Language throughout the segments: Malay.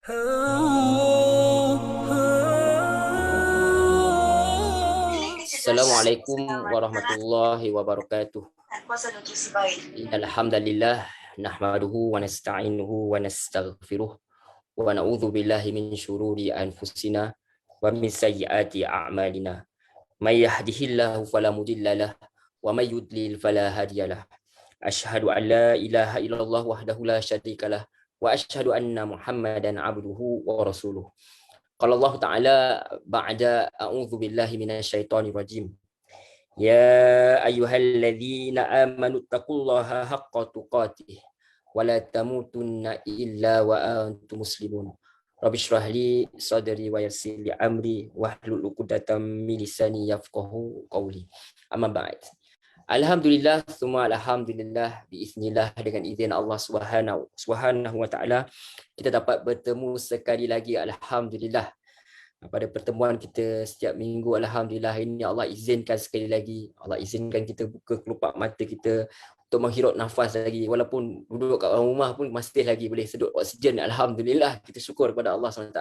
Assalamualaikum warahmatullahi wabarakatuh. Innal hamdalillah nahmaduhu wa nasta'inuhu wa nastaghfiruh wa na'udzu billahi min syururi anfusina wa min sayyiati a'malina. May yahdihillahu fala mudilla lahu wa may yudlil fala hadiyalah. Asyhadu an la ilaha illallah wahdahu la syarikalah wa asyhadu anna Muhammadan abduhu wa rasuluh. Qala Allah Ta'ala ba'da a'udzu billahi minasyaitonir rajim. Ya ayyuhalladzina amanu taqullaha haqqa tuqatih wa la tamutunna illa wa antum muslimun. Rabbi shrah li sadri wa yassir li amri wahlul 'uqdatam min lisani yafqahu qawli. Amma ba'd. Alhamdulillah, semua alhamdulillah biiznillah dengan izin Allah Subhanahu wa taala kita dapat bertemu sekali lagi, alhamdulillah. Pada pertemuan kita setiap minggu, alhamdulillah ini Allah izinkan sekali lagi, Allah izinkan kita buka kelopak mata kita untuk menghirup nafas lagi, walaupun duduk kat rumah pun masih lagi boleh sedut oksigen. Alhamdulillah, kita syukur kepada Allah SWT.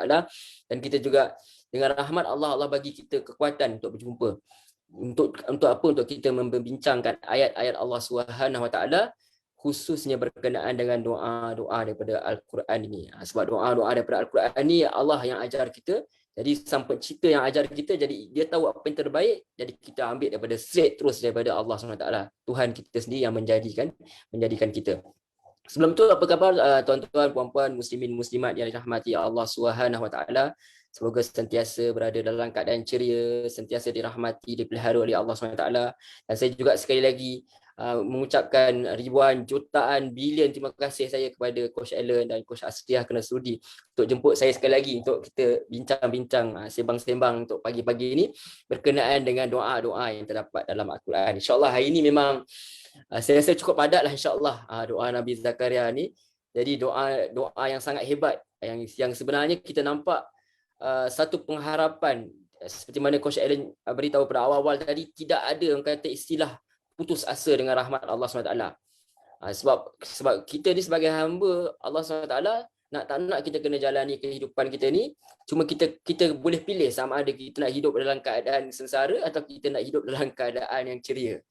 Dan kita juga dengan rahmat Allah, Allah bagi kita kekuatan untuk berjumpa, untuk apa, untuk kita membincangkan ayat-ayat Allah SWT, khususnya berkenaan dengan doa-doa daripada Al-Quran ini. Sebab doa-doa daripada Al-Quran ini Allah yang ajar kita. Jadi sampai cerita yang ajar kita, jadi dia tahu apa yang terbaik, jadi kita ambil daripada straight terus daripada Allah SWT, Tuhan kita sendiri yang menjadikan kita. Sebelum tu, apa khabar tuan-tuan, puan-puan, muslimin, muslimat yang dirahmati Allah SWT. Semoga sentiasa berada dalam keadaan ceria, sentiasa dirahmati, dipelihara oleh Allah SWT. Dan saya juga sekali lagi mengucapkan ribuan, jutaan, bilion terima kasih saya kepada Coach Allen dan Coach Asriah kena sudi untuk jemput saya sekali lagi untuk kita bincang-bincang, sembang-sembang untuk pagi-pagi ini berkenaan dengan doa-doa yang terdapat dalam Al-Quran. InsyaAllah hari ini memang saya rasa cukup padat lah, insyaAllah, doa Nabi Zakaria ni. Jadi doa yang sangat hebat, yang sebenarnya kita nampak satu pengharapan, seperti mana Coach Allen beritahu pada awal-awal tadi, tidak ada orang kata istilah putus asa dengan rahmat Allah SWT. Sebab kita ni sebagai hamba Allah SWT, nak tak nak kita kena jalani kehidupan kita ni, cuma kita boleh pilih sama ada kita nak hidup dalam keadaan sengsara atau kita nak hidup dalam keadaan yang ceria.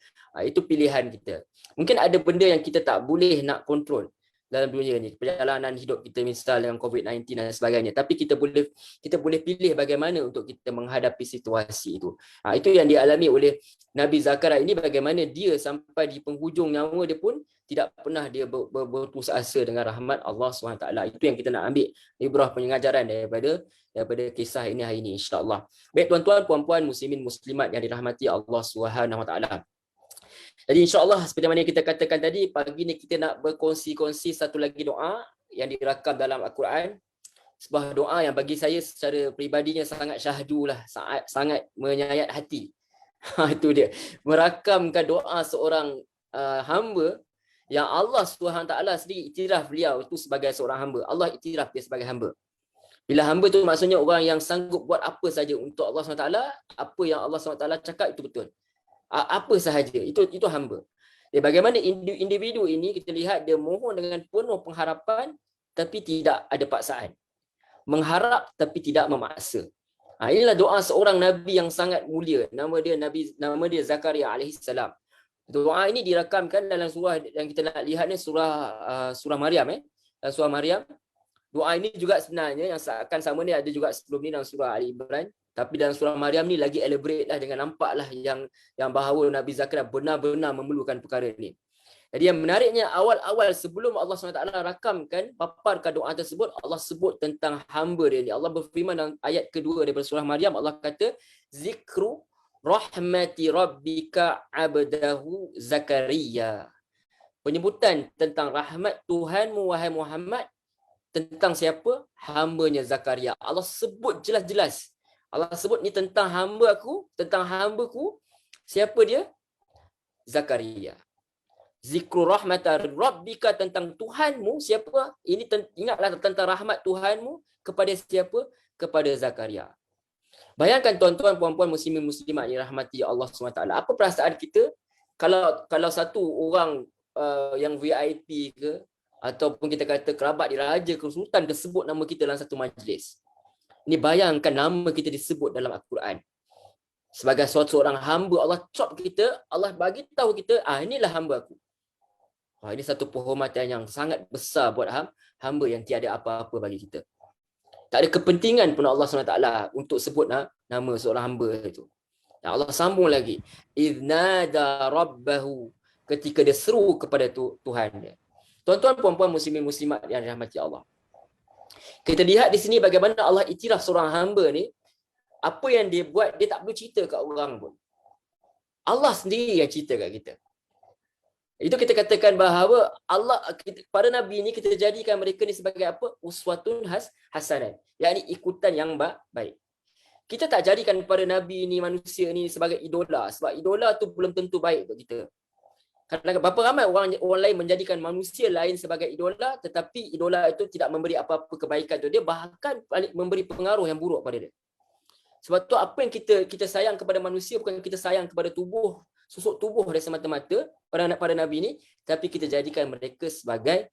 Itu pilihan kita. Mungkin ada benda yang kita tak boleh nak kontrol dalam dunia ni, perjalanan hidup kita misal dengan COVID-19 dan sebagainya, tapi kita boleh pilih bagaimana untuk kita menghadapi situasi itu. Itu yang dialami oleh Nabi Zakaria ini, bagaimana dia sampai di penghujung nyawa dia pun tidak pernah dia berputus asa dengan rahmat Allah SWT. Itu yang kita nak ambil ibrah pengajaran daripada kisah ini hari ini, insya-Allah. Baik tuan-tuan, puan-puan, muslimin, muslimat yang dirahmati Allah SWT. Jadi insya-Allah seperti mana kita katakan tadi, pagi ni kita nak berkongsi satu lagi doa yang dirakam dalam Al-Quran. Sebuah doa yang bagi saya secara peribadinya sangat syahdu lah, sangat menyayat hati. Itu dia, merakamkan doa seorang hamba yang Allah SWT sendiri iktiraf beliau itu sebagai seorang hamba. Allah iktiraf dia sebagai hamba. Bila hamba tu maksudnya orang yang sanggup buat apa saja untuk Allah SWT, apa yang Allah SWT cakap itu betul. Apa sahaja, itu hamba. Bagaimana individu ini kita lihat dia mohon dengan penuh pengharapan tapi tidak ada paksaan. Mengharap tapi tidak memaksa. Inilah doa seorang nabi yang sangat mulia. Nama dia Zakaria alaihissalam. Doa ini dirakamkan dalam surah yang kita nak lihat ni, surah Maryam. Dalam surah Maryam. Doa ini juga sebenarnya yang akan sama ni ada juga sebelum ni dalam surah Ali Imran. Tapi dalam surah Maryam ni lagi elaborate lah, dengan nampaklah yang bahawa Nabi Zakaria benar-benar memerlukan perkara ni. Jadi yang menariknya, awal-awal sebelum Allah SWT rakamkan, paparkan doa tersebut, Allah sebut tentang hamba dia ni. Allah berfirman dalam ayat kedua daripada surah Maryam, Allah kata, Zikru rahmati rabbika abdahu Zakaria. Penyebutan tentang rahmat Tuhanmu, wahai Muhammad, tentang siapa? Hambanya Zakaria. Allah sebut jelas-jelas. Allah sebut ni tentang hambaku. Siapa dia? Zakaria. Zikru rahmata rabbika, tentang Tuhanmu. Siapa? Ini ingatlah tentang rahmat Tuhanmu kepada siapa? Kepada Zakaria. Bayangkan tuan-tuan, puan-puan, muslimin, muslimat yang rahmati Allah SWT. Apa perasaan kita kalau satu orang yang VIP ke, ataupun kita kata kerabat diraja, kesultan disebut nama kita dalam satu majlis. Ini bayangkan nama kita disebut dalam Al-Quran. Sebagai seorang hamba, Allah cop kita, Allah bagi tahu kita, inilah hamba aku. Ini satu penghormatan yang sangat besar buat hamba yang tiada apa-apa bagi kita. Tak ada kepentingan pun Allah SWT untuk sebut nama seorang hamba itu. Dan Allah sambung lagi. Idnada rabbahu, ketika dia seru kepada Tuhan dia. Tuan-tuan, puan-puan, muslimin muslimat yang dirahmati Allah. Kita lihat di sini bagaimana Allah iktiraf seorang hamba ni, apa yang dia buat, dia tak perlu cerita kat orang pun. Allah sendiri yang cerita kat kita. Itu kita katakan bahawa Allah, para Nabi ni kita jadikan mereka ni sebagai apa? Uswatun hasanah. Yakni ikutan yang baik. Kita tak jadikan para Nabi ni, manusia ni sebagai idola. Sebab idola tu belum tentu baik untuk kita. Kadang-kadang berapa ramai orang lain menjadikan manusia lain sebagai idola, tetapi idola itu tidak memberi apa-apa kebaikan tu. Dia bahkan memberi pengaruh yang buruk pada dia. Sebab tu apa yang kita sayang kepada manusia bukan kita sayang kepada tubuh, susuk tubuh dia semata-mata pada Nabi ni, tapi kita jadikan mereka sebagai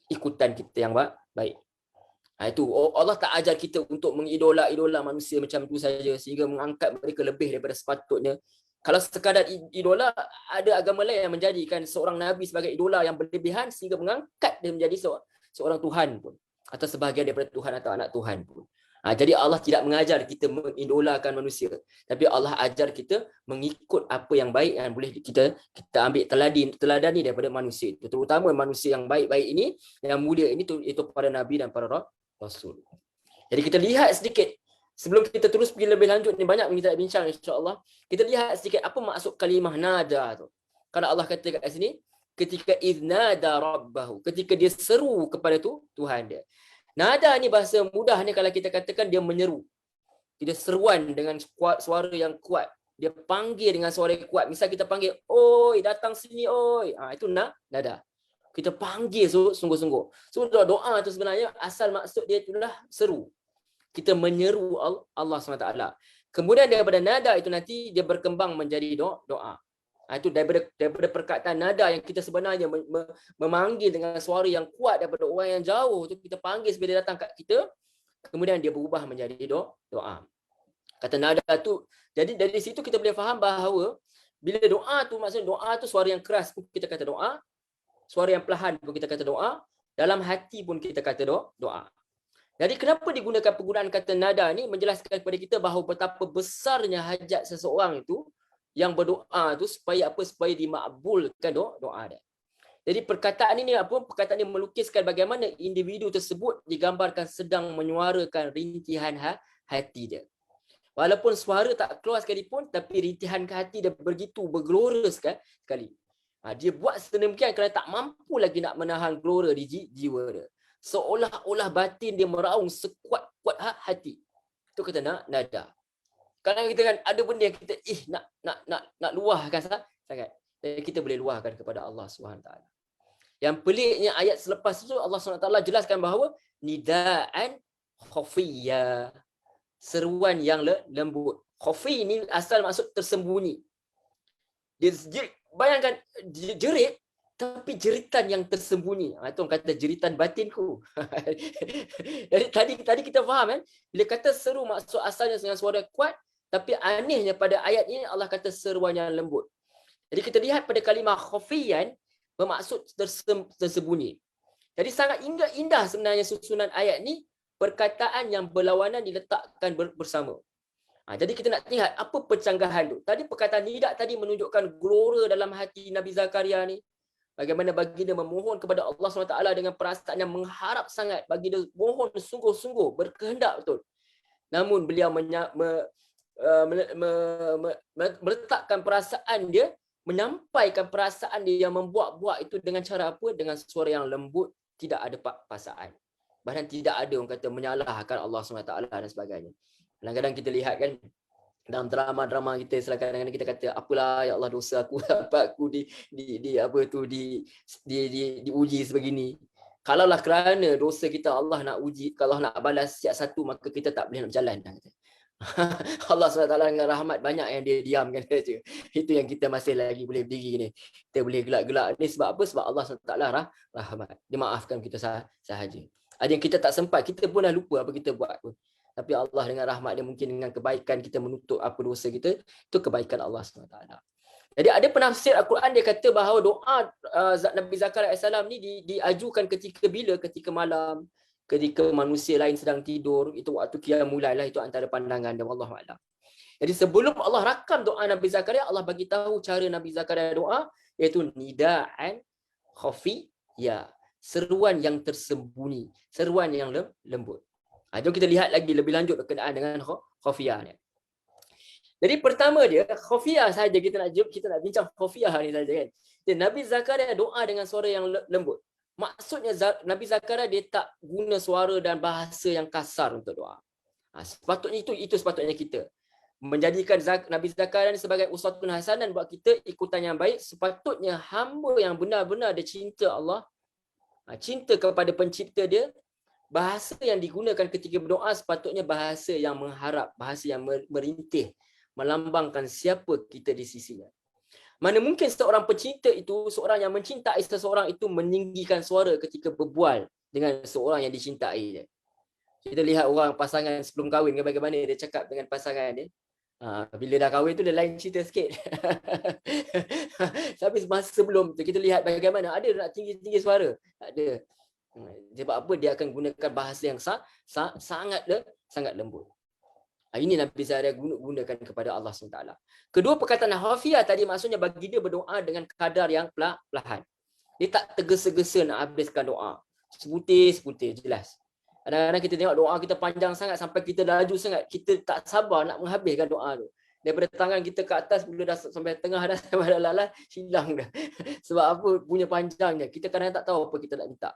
ikutan kita yang baik. Itu Allah tak ajar kita untuk mengidola manusia macam tu saja sehingga mengangkat mereka lebih daripada sepatutnya. Kalau sekadar idola, ada agama lain yang menjadikan seorang Nabi sebagai idola yang berlebihan sehingga mengangkat dia menjadi seorang Tuhan pun. Atau sebahagian daripada Tuhan atau anak Tuhan pun. Jadi Allah tidak mengajar kita mengidolakan manusia. Tapi Allah ajar kita mengikut apa yang baik yang boleh kita ambil teladani daripada manusia itu. Terutama manusia yang baik-baik ini, yang mulia ini, itu para Nabi dan para Rasul. Jadi kita lihat sedikit. Sebelum kita terus pergi lebih lanjut, ni banyak kita nak bincang insya-Allah. Kita lihat sedikit apa maksud kalimah nada tu. Kalau Allah kata kat sini, ketika iznada rabbahu, ketika dia seru kepada Tuhan dia. Nada ni bahasa mudah ni kalau kita katakan dia menyeru. Dia seruan dengan suara yang kuat. Dia panggil dengan suara yang kuat. Misal kita panggil, oi datang sini oi. Itu nada. Kita panggil sungguh-sungguh. So doa tu sebenarnya asal maksud dia itulah seru. Kita menyeru Allah SWT. Kemudian daripada nada itu nanti dia berkembang menjadi doa. Itu daripada perkataan nada yang kita sebenarnya memanggil dengan suara yang kuat daripada orang yang jauh tu, kita panggil supaya dia datang kat kita, kemudian dia berubah menjadi doa. Kata nada tu, jadi dari situ kita boleh faham bahawa bila doa tu, maksudnya doa tu suara yang keras pun kita kata doa, suara yang perlahan pun kita kata doa, dalam hati pun kita kata doa. Jadi kenapa digunakan penggunaan kata nada ni menjelaskan kepada kita bahawa betapa besarnya hajat seseorang itu yang berdoa tu supaya dimakbulkan doa dia. Jadi perkataan ini perkataan ini melukiskan bagaimana individu tersebut digambarkan sedang menyuarakan rintihan hati dia. Walaupun suara tak keluar sekalipun, tapi rintihan hati dia begitu bergelora sekali. Dia buat sedemikian kerana tak mampu lagi nak menahan gelora di jiwa dia. Seolah-olah batin dia meraung sekuat-kuat hati. Itu kata nada. Kadang kita kan ada benda yang kita nak luahkan sangat. Dan kita boleh luahkan kepada Allah SWT. Yang peliknya ayat selepas itu Allah SWT jelaskan bahawa nidaan khafiyya, seruan yang lembut. Khafi ni asal maksud tersembunyi. Dia bayangkan jerit, tapi jeritan yang tersembunyi. Itu orang kata jeritan batinku. Jadi tadi kita faham kan? Bila kata seru maksud asalnya dengan suara kuat, tapi anehnya pada ayat ini Allah kata seruan yang lembut. Jadi kita lihat pada kalimah khafiyan bermaksud tersembunyi. Jadi sangat indah sebenarnya susunan ayat ni, perkataan yang berlawanan diletakkan bersama. Jadi kita nak lihat apa pencanggahan tu. Tadi perkataan nidak tadi menunjukkan gelora dalam hati Nabi Zakaria ni. Bagaimana baginda memohon kepada Allah SWT dengan perasaan yang mengharap sangat. Baginda mohon sungguh-sungguh, berkehendak betul. Namun beliau meletakkan perasaan dia, menyampaikan perasaan dia yang membuak-buak itu dengan cara apa? Dengan suara yang lembut, tidak ada paksaan. Bahkan tidak ada orang kata menyalahkan Allah SWT dan sebagainya. Kadang-kadang kita lihat kan, dalam drama-drama kita, kadang-kadang kita kata, apalah ya Allah dosa aku, apa aku diuji sebegini. Kalaulah kerana dosa kita Allah nak uji, kalau nak balas siap satu, maka kita tak boleh nak berjalan. Allah SWT dengan rahmat banyak yang dia diamkan saja. Itu yang kita masih lagi boleh berdiri ni. Kita boleh gelak-gelak ni sebab apa? Sebab Allah SWT rahmat. Dia maafkan kita sahaja. Ada yang kita tak sempat, kita pun dah lupa apa kita buat pun. Tapi Allah dengan rahmat dia, mungkin dengan kebaikan kita menutup apa dosa kita, itu kebaikan Allah SWT. Jadi ada penafsir Al-Quran dia kata bahawa doa Nabi Zakaria AS ni diajukan ketika bila? Ketika malam, ketika manusia lain sedang tidur, itu waktu qiyamul lail lah, itu antara pandangan dia, wallahu a'lam. Jadi sebelum Allah rakam doa Nabi Zakaria, Allah bagi tahu cara Nabi Zakaria doa, iaitu nida'an khafiyya, seruan yang tersembunyi, seruan yang lembut. Jom kita lihat lagi lebih lanjut berkenaan dengan khafiyah ni. Jadi pertama dia khafiyah saja, kita nak bincang khafiyah ni saja kan. Jadi Nabi Zakaria doa dengan suara yang lembut. Maksudnya Nabi Zakaria dia tak guna suara dan bahasa yang kasar untuk doa. Sepatutnya itu sepatutnya kita menjadikan Nabi Zakaria ni sebagai uswatun hasanah buat kita, ikutan yang baik. Sepatutnya hamba yang benar-benar dia cinta Allah, cinta kepada pencipta dia, bahasa yang digunakan ketika berdoa sepatutnya bahasa yang mengharap, bahasa yang merintih, melambangkan siapa kita di sisinya. Mana mungkin seorang pencinta itu, seorang yang mencintai seseorang itu meninggikan suara ketika berbual dengan seorang yang dicintai dia. Kita lihat orang pasangan sebelum kahwin, bagaimana dia cakap dengan pasangan dia. Bila dah kahwin tu dia lain cerita sikit. Tapi masa sebelum tu kita lihat bagaimana ada nak tinggi-tinggi suara. Tak ada. Sebab apa? Dia akan gunakan bahasa yang sangat lembut. Ini Nabi Zakaria gunakan kepada Allah SWT. Kedua perkataan khafiyah tadi maksudnya bagi dia berdoa dengan kadar yang perlahan. Dia tak tergesa-gesa nak habiskan doa. Sebutir-sebutir, jelas. Kadang-kadang kita tengok doa kita panjang sangat sampai kita laju sangat. Kita tak sabar nak menghabiskan doa tu. Daripada tangan kita ke atas, bila dah sampai tengah dah sampai dah lalas, hilang dah. Sebab apa? Punya panjangnya. Kita kadang-kadang tak tahu apa kita nak minta.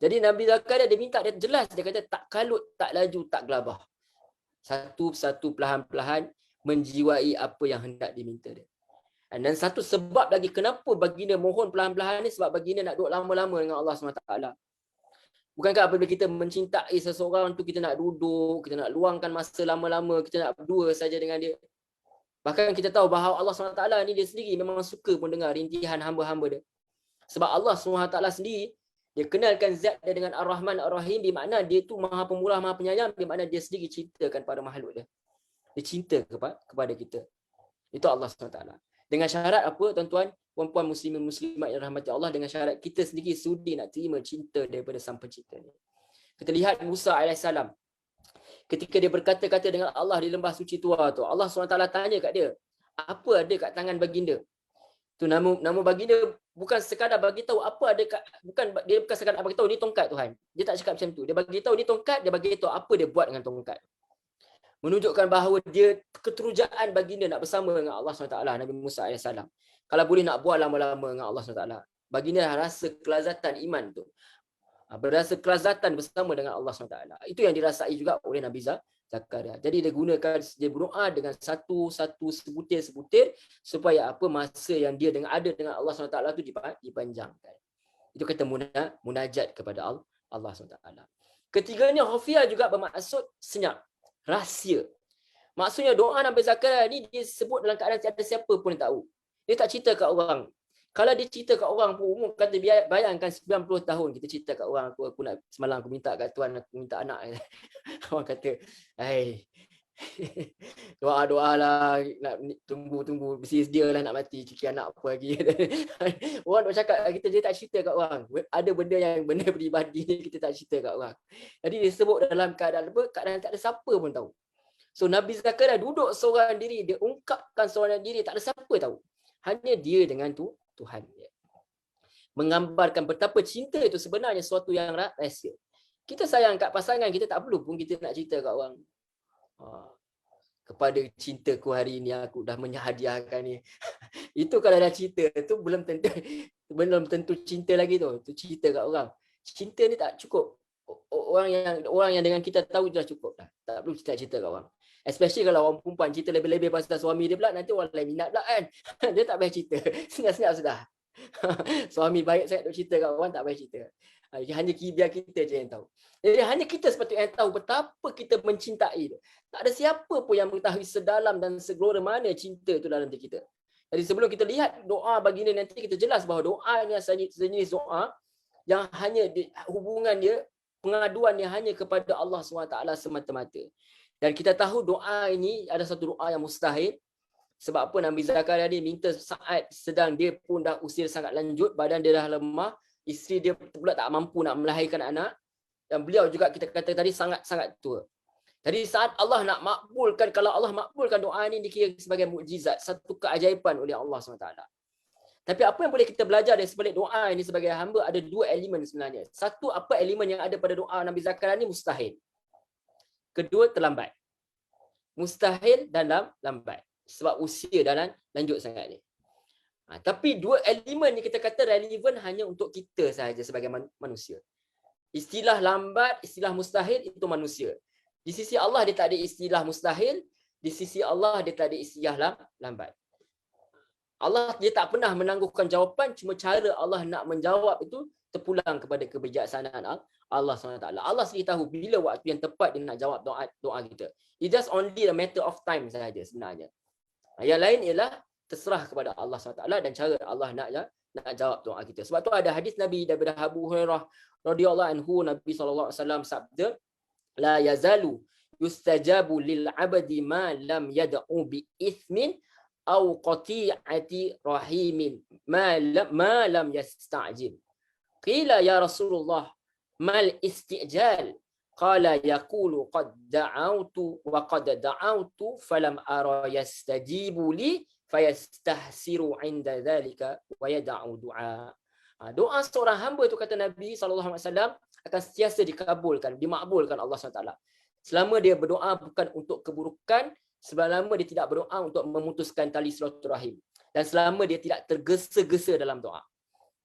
Jadi Nabi Zakaria dia minta, dia jelas. Dia kata tak kalut, tak laju, tak gelabah. Satu-satu perlahan-perlahan menjiwai apa yang hendak diminta dia. Dan satu sebab lagi kenapa baginda mohon perlahan-perlahan ni, sebab baginda nak duduk lama-lama dengan Allah SWT. Bukankah apabila kita mencintai seseorang tu, kita nak duduk, kita nak luangkan masa lama-lama, kita nak berdua saja dengan dia. Bahkan kita tahu bahawa Allah SWT ni dia sendiri memang suka mendengar rintihan hamba-hamba dia. Sebab Allah SWT sendiri, dia kenalkan zat dia dengan Ar-Rahman Ar-Rahim, di mana dia tu Maha Pemurah, Maha Penyayang, di mana dia sendiri cintakan pada makhluk dia. Dia cinta kepada kita. Itu Allah SWT. Dengan syarat apa, tuan-tuan, puan-puan muslimin muslimat yang rahmati Allah, dengan syarat kita sendiri sudi nak terima cinta daripada Sang Pencipta ni. Kita lihat Musa AS. Ketika dia berkata-kata dengan Allah di lembah suci tua tu, Allah SWT tanya kat dia, apa ada kat tangan baginda? Tu nama baginda bukan sekadar bagi tahu apa ada kat, dia bukan sekadar bagi tahu ni tongkat Tuhan. Dia tak cakap macam tu. Dia bagi tahu ni tongkat, dia bagi tahu apa dia buat dengan tongkat. Menunjukkan bahawa dia keterujaan baginda nak bersama dengan Allah SWT, Nabi Musa AS. Kalau boleh nak buat lama-lama dengan Allah SWT. Baginda rasa kelazatan iman tu. Berasa kelazatan bersama dengan Allah SWT. Itu yang dirasai juga oleh Nabi Zakaria. Jadi dia berdoa dengan satu-satu sebutir-sebutir supaya apa, masa yang dia ada dengan Allah SWT tu dipanjangkan. Itu kata munajat kepada Allah SWT. Ketiganya khafiyah juga bermaksud senyap, rahsia. Maksudnya doa Nabi Zakaria ni dia sebut dalam keadaan tiada siapa pun yang tahu. Dia tak cerita kat orang. Kalau dia cerita kat orang pun, umum kata bayangkan 90 tahun kita cerita kat orang, aku nak semalam aku minta kat Tuhan, aku minta anak. Orang kata, "Hai, doa-doa lah, nak tunggu mesti dia lah nak mati, ciki anak apa lagi." Orang nak cakap kita, dia tak cerita kat orang. Ada benda peribadi kita tak cerita kat orang. Jadi disebut dalam keadaan tak ada siapa pun tahu. So Nabi Zakaria duduk seorang diri, dia ungkapkan seorang diri, tak ada siapa tahu. Hanya dia dengan Tuhan. Menggambarkan betapa cinta itu sebenarnya sesuatu yang rahsia. Kita sayang kat pasangan, kita tak perlu pun kita nak cerita kat orang. Kepada cintaku hari ini aku dah menyahadiahkan ni. Itu kalau dah cerita tu belum tentu cinta lagi tu. Tu cerita kat orang. Cinta ni tak cukup. Orang yang dengan kita tahu dah cukup dah. Tak perlu cerita kat orang. Especially kalau orang perempuan cerita lebih-lebih pasal suami dia pula, nanti orang lain minat pula kan. Dia tak payah cerita. Senyap-senyap sudah. Suami baik saya duk cerita kat orang tak payah cerita. Hanya biar kita je yang tahu. Jadi hanya kita sepatutnya yang tahu betapa kita mencintai dia. Tak ada siapa pun yang mengetahui sedalam dan segelora mana cinta itu dalam diri kita. Jadi sebelum kita lihat doa baginda nanti, kita jelas bahawa doa ni sejenis doa yang hanya hubungan dia, pengaduan dia hanya kepada Allah SWT semata-mata. Dan kita tahu doa ini ada satu doa yang mustahil. Sebab apa Nabi Zakaria ni minta saat sedang dia pun dah usia sangat lanjut, badan dia dah lemah, isteri dia pula tak mampu nak melahirkan anak, dan beliau juga kita kata tadi sangat-sangat tua. Jadi saat Allah nak makbulkan, kalau Allah makbulkan doa ini dikira sebagai mukjizat, satu keajaiban oleh Allah SWT. Tapi apa yang boleh kita belajar dari sebalik doa ini sebagai hamba, ada dua elemen sebenarnya. Satu, apa elemen yang ada pada doa Nabi Zakaria ini? Mustahil. Kedua, terlambat. Mustahil dan lambat. Sebab usia dah lanjut sangat ni. Tapi dua elemen ni kita kata relevan hanya untuk kita sahaja sebagai manusia. Istilah lambat, istilah mustahil itu manusia. Di sisi Allah dia tak ada istilah mustahil, di sisi Allah dia tak ada istilah lambat. Allah dia tak pernah menangguhkan jawapan, cuma cara Allah nak menjawab itu terpulang kepada kebijaksanaan Allah SWT. Allah sendiri tahu bila waktu yang tepat dia nak jawab doa kita. It's just only a matter of time sahaja sebenarnya. Yang lain ialah terserah kepada Allah SWT dan cara Allah nak jawab doa kita. Sebab tu ada hadis Nabi daripada Abu Hurairah radhiyallahu anhu, Nabi SAW sabda, la yazalu yustajabu lil abdi ma lam yad'u bi ithmin aw qati'ati rahimin ma lam yasta'jil. Qila ya Rasulullah mal istijal? Qala yaqulu qad da'autu wa qad da'autu falam ara yastajibu li fayastahsiru 'inda dhalika wa yad'u du'a. Doa seorang hamba itu kata Nabi SAW akan sentiasa dikabulkan, dimakbulkan Allah SWT. Selama dia berdoa bukan untuk keburukan, selama dia tidak berdoa untuk memutuskan tali silaturahim, dan selama dia tidak tergesa-gesa dalam doa.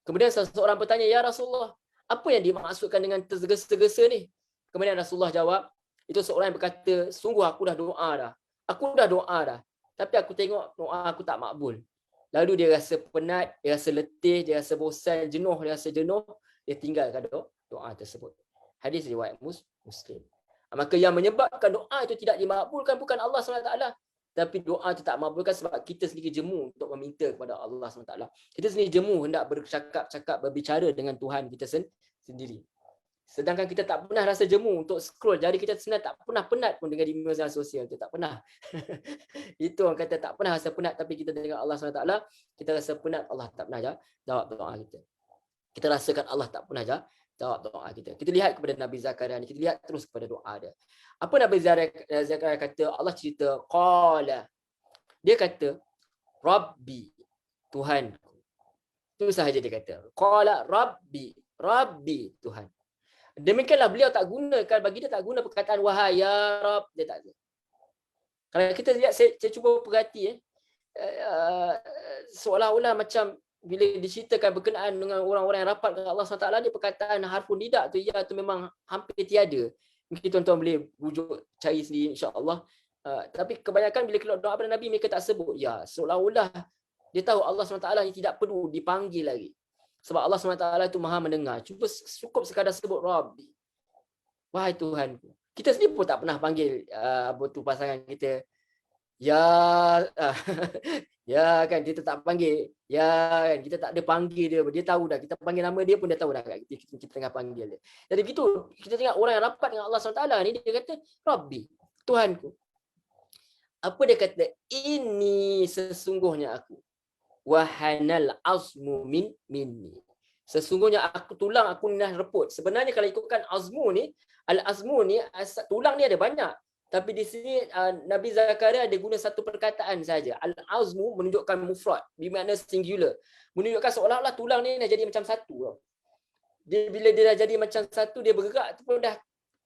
Kemudian seseorang bertanya, ya Rasulullah, apa yang dimaksudkan dengan tergesa-gesa ni? Kemudian Rasulullah jawab, itu seorang yang berkata, sungguh aku dah doa dah. Aku dah doa dah. Tapi aku tengok doa aku tak makbul. Lalu dia rasa penat, dia rasa letih, dia rasa bosan, dia rasa jenuh, dia tinggalkan doa tersebut. Hadis riwayat Muslim. Maka yang menyebabkan doa itu tidak dimakbulkan bukan Allah SWT, tapi doa itu tak makbulkan sebab kita sendiri jemu untuk meminta kepada Allah SWT. Kita sendiri jemu hendak bercakap-cakap, berbicara dengan Tuhan kita sendiri. Sedangkan kita tak pernah rasa jemu untuk scroll. Jadi kita sebenarnya tak pernah penat pun dengan di media sosial. Kita tak pernah. Itu orang kata tak pernah rasa penat, tapi kita dengan Allah SWT, kita rasa penat, Allah tak pernah jawab doa kita. Kita rasakan Allah tak pernah jawab doa kita. Kita lihat kepada Nabi Zakaria ni, kita lihat terus kepada doa dia. Apa Nabi Zakaria kata? Allah cerita, qala. Dia kata, Rabbi, Tuhanku. Itu sahaja dia kata. Qala Rabbi, Rabbi, Tuhan. Demikianlah beliau tak gunakan, bagi dia tak guna perkataan wahai ya Rabb, dia tak ada. Kalau kita lihat, saya cuba perhati seolah-olah macam bila diceritakan berkenaan dengan orang-orang yang rapat dengan Allah SWT, dia perkataan harfun nida tu ya tu memang hampir tiada. Mungkin tuan-tuan boleh rujuk cari sendiri insya-Allah. Tapi kebanyakan bila keluar doa pada Nabi, mereka tak sebut ya, seolah-olah dia tahu Allah SWT ni tidak perlu dipanggil lagi. Sebab Allah SWT itu maha mendengar. Cukup sekadar sebut Rabbi, wahai Tuhanku. Kita sendiri pun tak pernah panggil pasangan kita ya ya kan, kita tak panggil ya kan, kita tak ada panggil dia tahu dah, kita panggil nama dia pun dia tahu dah kita tengah panggil dia. Jadi begitu kita tengok orang yang rapat dengan Allah SWT ni, dia kata Rabbi, Tuhanku. Apa dia kata? Ini sesungguhnya aku, wahanal azmu minni. Sesungguhnya aku tulang aku ni dah reput. Sebenarnya kalau ikutkan azmu ni, al-azmu ni, tulang ni ada banyak. Tapi di sini Nabi Zakaria dia guna satu perkataan saja. Al-azmu menunjukkan mufrad, bermakna singular. Menunjukkan seolah-olah tulang ni dah jadi macam satu. Bila dia dah jadi macam satu, dia bergerak tu pun dah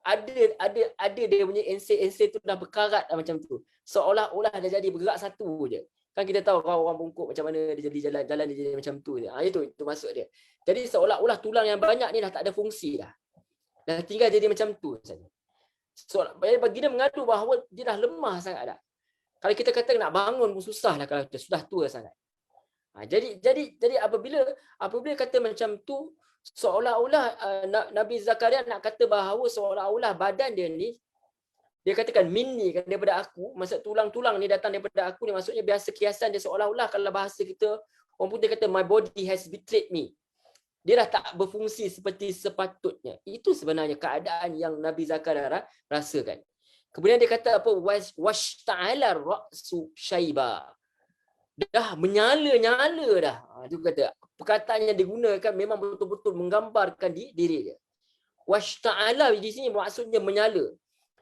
ada dia punya ensel tu dah berkarat dah macam tu. Seolah-olah dah jadi bergerak satu je. Kan kita tahu kalau orang bungkuk macam mana dia jadi jalan dia jadi macam tu je. Itu maksud dia. Jadi seolah-olah tulang yang banyak ni dah tak ada fungsi dah. Dah tinggal jadi macam tu saja. So, bagi dia mengadu bahawa dia dah lemah sangat dah. Kalau kita kata nak bangun pun susah lah kalau kita sudah tua sangat. Jadi apabila kata macam tu, seolah-olah Nabi Zakaria nak kata bahawa seolah-olah badan dia ni, dia katakan minni kan, daripada aku, maksud tulang-tulang ni datang daripada aku ni, maksudnya biasa kiasan dia seolah-olah kalau bahasa kita, orang putih kata my body has betrayed me. Dia dah tak berfungsi seperti sepatutnya. Itu sebenarnya keadaan yang Nabi Zakaria rasakan. Kemudian dia kata apa? Washta'ala ra'su syaiba. Dah menyala-nyala dah. Itu kata. Perkataan yang digunakan memang betul-betul menggambarkan diri dia. Washta'ala di sini maksudnya menyala.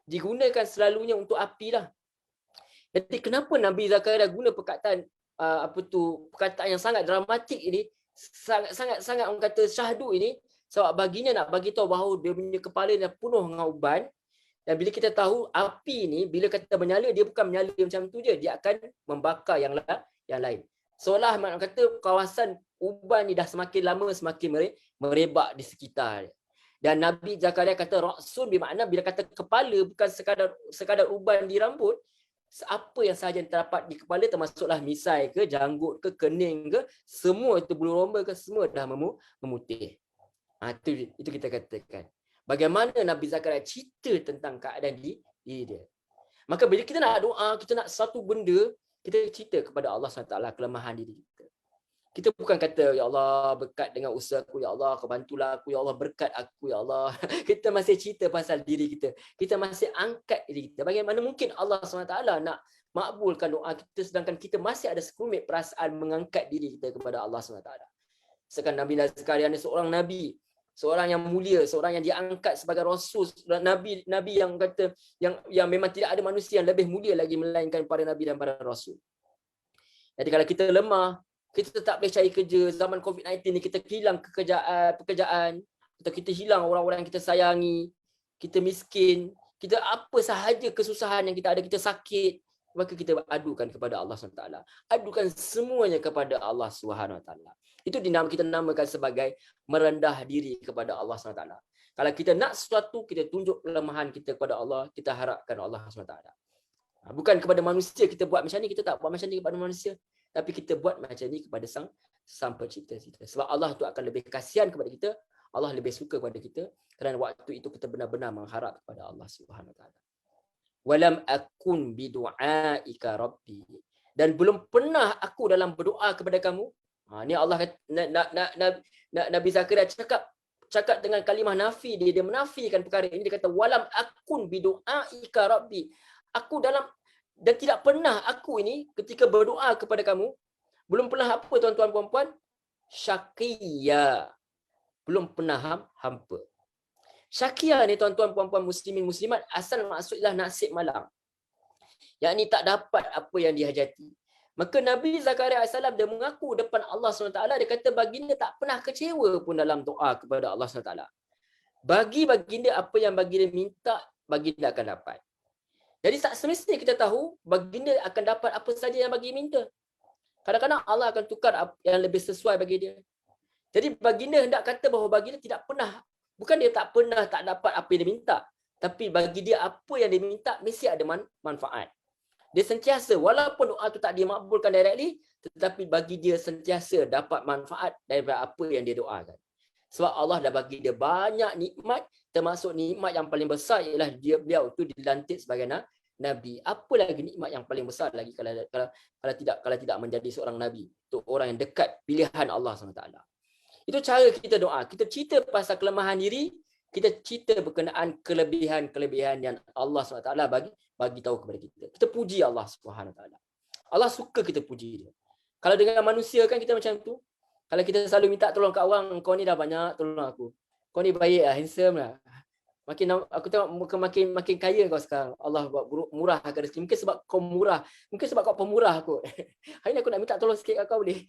Digunakan selalunya untuk api lah. Jadi kenapa Nabi Zakaria guna perkataan perkataan yang sangat dramatik ini, sangat orang kata syahdu ini, sebab baginya nak bagi tahu bahawa dia punya kepala dah penuh dengan uban. Dan bila kita tahu api ni bila kata menyala, dia bukan menyala macam tu je, dia akan membakar yang lain. Seolah makna kata kawasan uban ni dah semakin lama semakin merebak di sekitar dia. Dan Nabi Zakaria kata ra'sun bermakna bila kata kepala bukan sekadar uban di rambut, apa yang sahaja yang terdapat di kepala termasuklah misai ke, janggut ke, kening ke, semua itu bulu romba ke, semua dah memutih. Itu kita katakan. Bagaimana Nabi Zakaria cerita tentang keadaan diri dia. Maka bila kita nak doa, kita nak satu benda, kita cerita kepada Allah SWT kelemahan diri kita. Kita bukan kata, ya Allah berkat dengan usaha aku, ya Allah kau bantulah aku, ya Allah berkat aku, ya Allah. Kita masih cerita pasal diri kita. Kita masih angkat diri kita. Bagaimana mungkin Allah SWT nak makbulkan doa kita sedangkan kita masih ada sekelumit perasaan mengangkat diri kita kepada Allah SWT. Sekarang Nabi Zakaria ni seorang Nabi, seorang yang mulia, seorang yang diangkat sebagai Rasul, Nabi yang kata yang memang tidak ada manusia yang lebih mulia lagi melainkan para Nabi dan para Rasul. Jadi kalau kita lemah, kita tak boleh cari kerja, zaman COVID-19 ni kita hilang pekerjaan, atau kita hilang orang-orang yang kita sayangi, kita miskin, kita apa sahaja kesusahan yang kita ada, kita sakit, maka kita adukan kepada Allah SWT. Adukan semuanya kepada Allah SWT. Itu kita namakan sebagai merendah diri kepada Allah SWT. Kalau kita nak sesuatu, kita tunjuk kelemahan kita kepada Allah, kita harapkan Allah SWT. Bukan kepada manusia kita buat macam ni, kita tak buat macam ni kepada manusia. Tapi kita buat macam ni kepada Sang Pencipta kita. Sebab Allah tu akan lebih kasihan kepada kita, Allah lebih suka kepada kita, kerana waktu itu kita benar-benar mengharap kepada Allah Subhanahu Wa Taala. Walam akun bidu'aika rabbi. Dan belum pernah aku dalam berdoa kepada kamu. Ni Allah Nabi Zakaria cakap dengan kalimah nafi, dia menafikan perkara ini. Dia kata walam akun bidu'aika rabbi. Aku dalam, dan tidak pernah aku ini ketika berdoa kepada kamu, belum pernah apa tuan-tuan puan-puan? Syaqiyya. Belum pernah hampa. Syaqiyya ni tuan-tuan puan-puan muslimin muslimat, asal maksudnya nasib malang. Yakni tak dapat apa yang dihajati. Maka Nabi Zakaria AS dia mengaku depan Allah SWT, dia kata baginda tak pernah kecewa pun dalam doa kepada Allah SWT. Bagi baginda apa yang baginda minta, baginda akan dapat. Jadi tak semestinya kita tahu baginda akan dapat apa saja yang baginda minta. Kadang-kadang Allah akan tukar yang lebih sesuai bagi dia. Jadi baginda hendak kata bahawa baginda tidak pernah, bukan dia tak pernah tak dapat apa yang dia minta, tapi bagi dia apa yang dia minta mesti ada manfaat. Dia sentiasa, walaupun doa tu tak dimakbulkan directly, tetapi bagi dia sentiasa dapat manfaat daripada apa yang dia doakan. Sebab Allah dah bagi dia banyak nikmat, termasuk nikmat yang paling besar ialah beliau tu dilantik sebagai Nabi. Apa lagi nikmat yang paling besar lagi kalau tidak menjadi seorang Nabi, untuk orang yang dekat pilihan Allah SWT. Itu cara kita doa. Kita cerita pasal kelemahan diri, kita cerita berkenaan kelebihan-kelebihan yang Allah SWT bagi tahu kepada kita. Kita puji Allah SWT. Allah suka kita puji dia. Kalau dengan manusia kan kita macam tu. Kalau kita selalu minta tolong kat orang, kau ni dah banyak tolong aku. Kau ni baik lah, handsome lah. Aku tengok muka makin kaya kau sekarang. Allah buat murah akan rezeki. Mungkin sebab kau murah. Mungkin sebab kau pemurah kot. Hari ni aku nak minta tolong sikit kat kau boleh.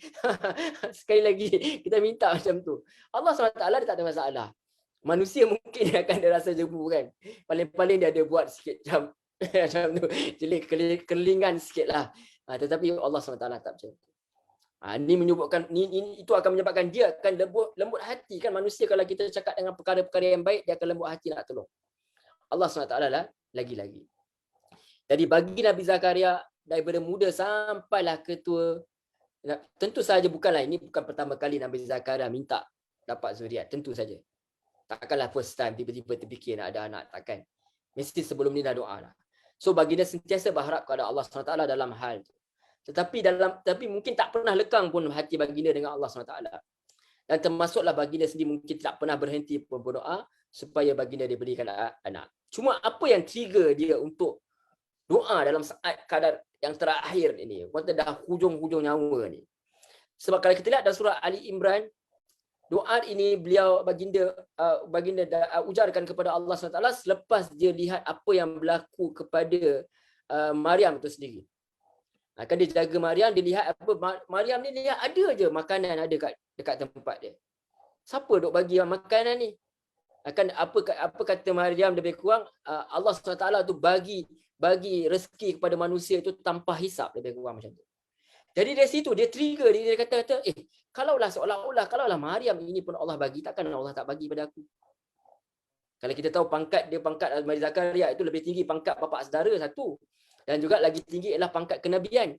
Sekali lagi kita minta macam tu. Allah SWT dia tak ada masalah. Manusia mungkin dia akan ada rasa jebu kan. Paling-paling dia ada buat sikit macam tu. Jadi kelingan sikit lah. Tetapi Allah SWT tak macam tu. Ini menyebabkan itu akan menyebabkan dia akan lembut hati kan. Manusia kalau kita cakap dengan perkara-perkara yang baik, dia akan lembut hati nak tolong. Allah SWT lah lagi-lagi. Jadi bagi Nabi Zakaria daripada muda sampailah ketua, Tentu saja bukanlah ini bukan pertama kali Nabi Zakaria minta dapat zuriat, tentu saja. Takkanlah first time tiba-tiba terfikir nak ada anak, takkan. Mesti sebelum ni dah doa lah. So baginda sentiasa berharap kepada Allah SWT dalam hal tu. Tapi mungkin tak pernah lekang pun hati baginda dengan Allah SWT. Dan termasuklah baginda sendiri mungkin tak pernah berhenti pun berdoa supaya baginda diberikan anak. Cuma apa yang trigger dia untuk doa dalam saat kadar yang terakhir ini, kata dah hujung-hujung nyawa ni. Sebab kalau kita lihat dalam surah Ali Imran, doa ini beliau baginda ujarkan kepada Allah SWT selepas dia lihat apa yang berlaku kepada Maryam itu sendiri. Kan dia jaga Maryam, dia lihat apa Maryam ni lihat ada je makanan ada dekat tempat dia. Siapa duk bagi makanan ni? Akan apa kata Maryam lebih kurang Allah SWT tu bagi rezeki kepada manusia itu tanpa hisap, lebih kurang macam tu. Jadi dari situ dia trigger, dia kata kalaulah kalaulah Maryam ini pun Allah bagi, takkan Allah tak bagi pada aku. Kalau kita tahu pangkat Nabi Zakaria itu lebih tinggi pangkat bapa saudara satu, dan juga lagi tinggi ialah pangkat kenabian.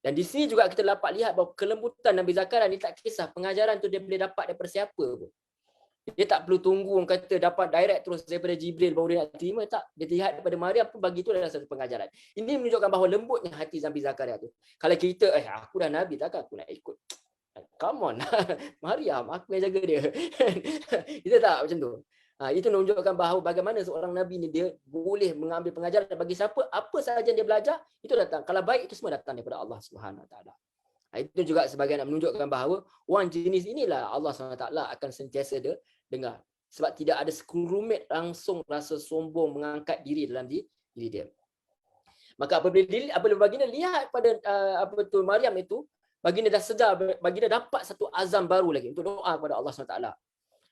Dan di sini juga kita dapat lihat bahawa kelembutan Nabi Zakaria ni tak kisah pengajaran tu dia boleh dapat daripada siapa pun. Dia tak perlu tunggu orang kata dapat direct terus daripada Jibril baru dia nak terima, tak. Dia lihat daripada Maryam pun bagi itu adalah satu pengajaran. Ini menunjukkan bahawa lembutnya hati Nabi Zakaria tu. Kalau kita aku dah Nabi, takkan aku nak ikut. Come on. Maryam, aku yang jaga dia. Kita tak macam tu. Itu menunjukkan bahawa bagaimana seorang Nabi ni dia boleh mengambil pengajaran bagi siapa, apa sahaja yang dia belajar, itu datang. Kalau baik itu semua datang daripada Allah Subhanahu Wa Taala. Itu juga sebagai nak menunjukkan bahawa orang jenis inilah Allah SWT akan sentiasa dengar. Sebab tidak ada sekelumit langsung rasa sombong mengangkat diri dalam diri dia. Maka apabila baginda lihat pada Maryam itu, baginda dah sedar, baginda dapat satu azam baru lagi untuk doa kepada Allah SWT.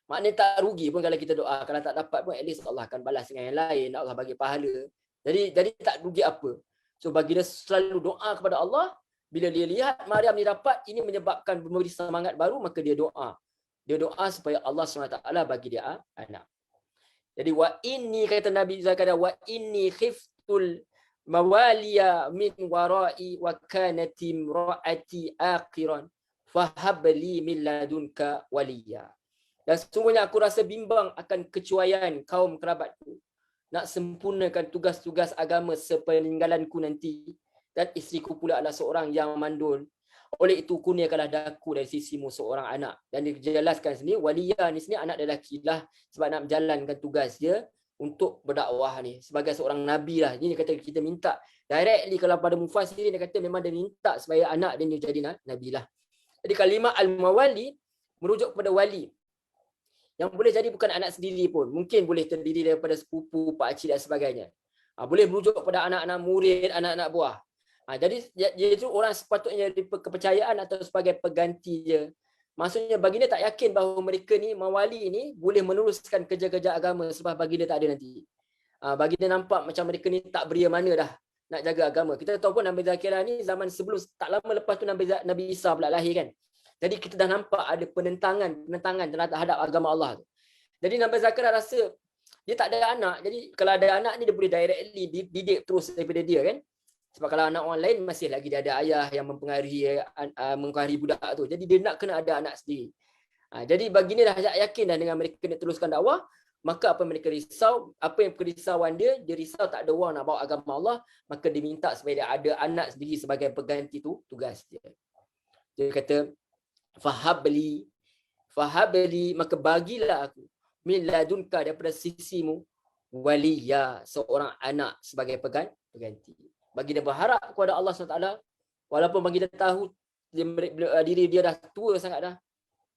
Maknanya tak rugi pun kalau kita doa. Kalau tak dapat pun at least Allah akan balas dengan yang lain. Allah bagi pahala. Jadi tak rugi apa. So baginda selalu doa kepada Allah. Bila dia lihat Maryam ni dapat, ini menyebabkan memberi semangat baru, maka dia doa. Dia doa supaya Allah SWT bagi dia anak. Jadi wa inni, kata Nabi Zakaria, wa inni khiftul mawaliya min warai wa kanat imraati aqiran fahabli min ladunka waliya. Dan sesungguhnya aku rasa bimbang akan kecuaian kaum kerabatku nak sempurnakan tugas-tugas agama sepeninggalanku nanti. Dan isteriku pula adalah seorang yang mandul. Oleh itu kurniakanlah daku dari sisimu seorang anak. Dan dijelaskan sini, waliyah ni sini anak lelaki lah. Sebab nak menjalankan tugas dia untuk berdakwah ni. Sebagai seorang Nabi lah. Ini kata kita minta. Directly kalau pada Mufasir dia kata memang dia minta supaya anak dia jadi Nabi lah. Jadi kalimah al-mawali merujuk kepada wali. Yang boleh jadi bukan anak sendiri pun. Mungkin boleh terdiri daripada sepupu, pakcik dan sebagainya. Boleh merujuk kepada anak-anak murid, anak-anak buah. Jadi dia itu orang sepatutnya kepercayaan atau sebagai pengganti dia. Maksudnya baginda tak yakin bahawa mereka ni, mawali ni boleh meneruskan kerja-kerja agama sebab baginda tak ada nanti. Baginda nampak macam mereka ni tak beria mana dah nak jaga agama. Kita tahu pun Nabi Zakaria ni zaman sebelum, tak lama lepas tu Nabi Isa pula lahir kan. Jadi kita dah nampak ada penentangan terhadap agama Allah tu. Jadi Nabi Zakaria rasa dia tak ada anak. Jadi kalau ada anak ni dia boleh directly didik terus daripada dia kan. Sebab kalau anak orang lain masih lagi dia ada ayah yang mempengaruhi budak tu. Jadi dia nak kena ada anak sendiri. Jadi baginda dah yakin dah dengan mereka nak teruskan dakwah, maka apa mereka risau, apa yang kerisauan dia risau tak ada orang nak bawa agama Allah, maka dia minta supaya dia ada anak sendiri sebagai pengganti tu tugas dia. Dia kata fahabli, maka bagilah aku min ladunka daripada sisimu waliya, seorang anak sebagai pengganti. Baginda berharap kepada Allah SWT, walaupun baginda tahu diri dia dah tua sangat dah.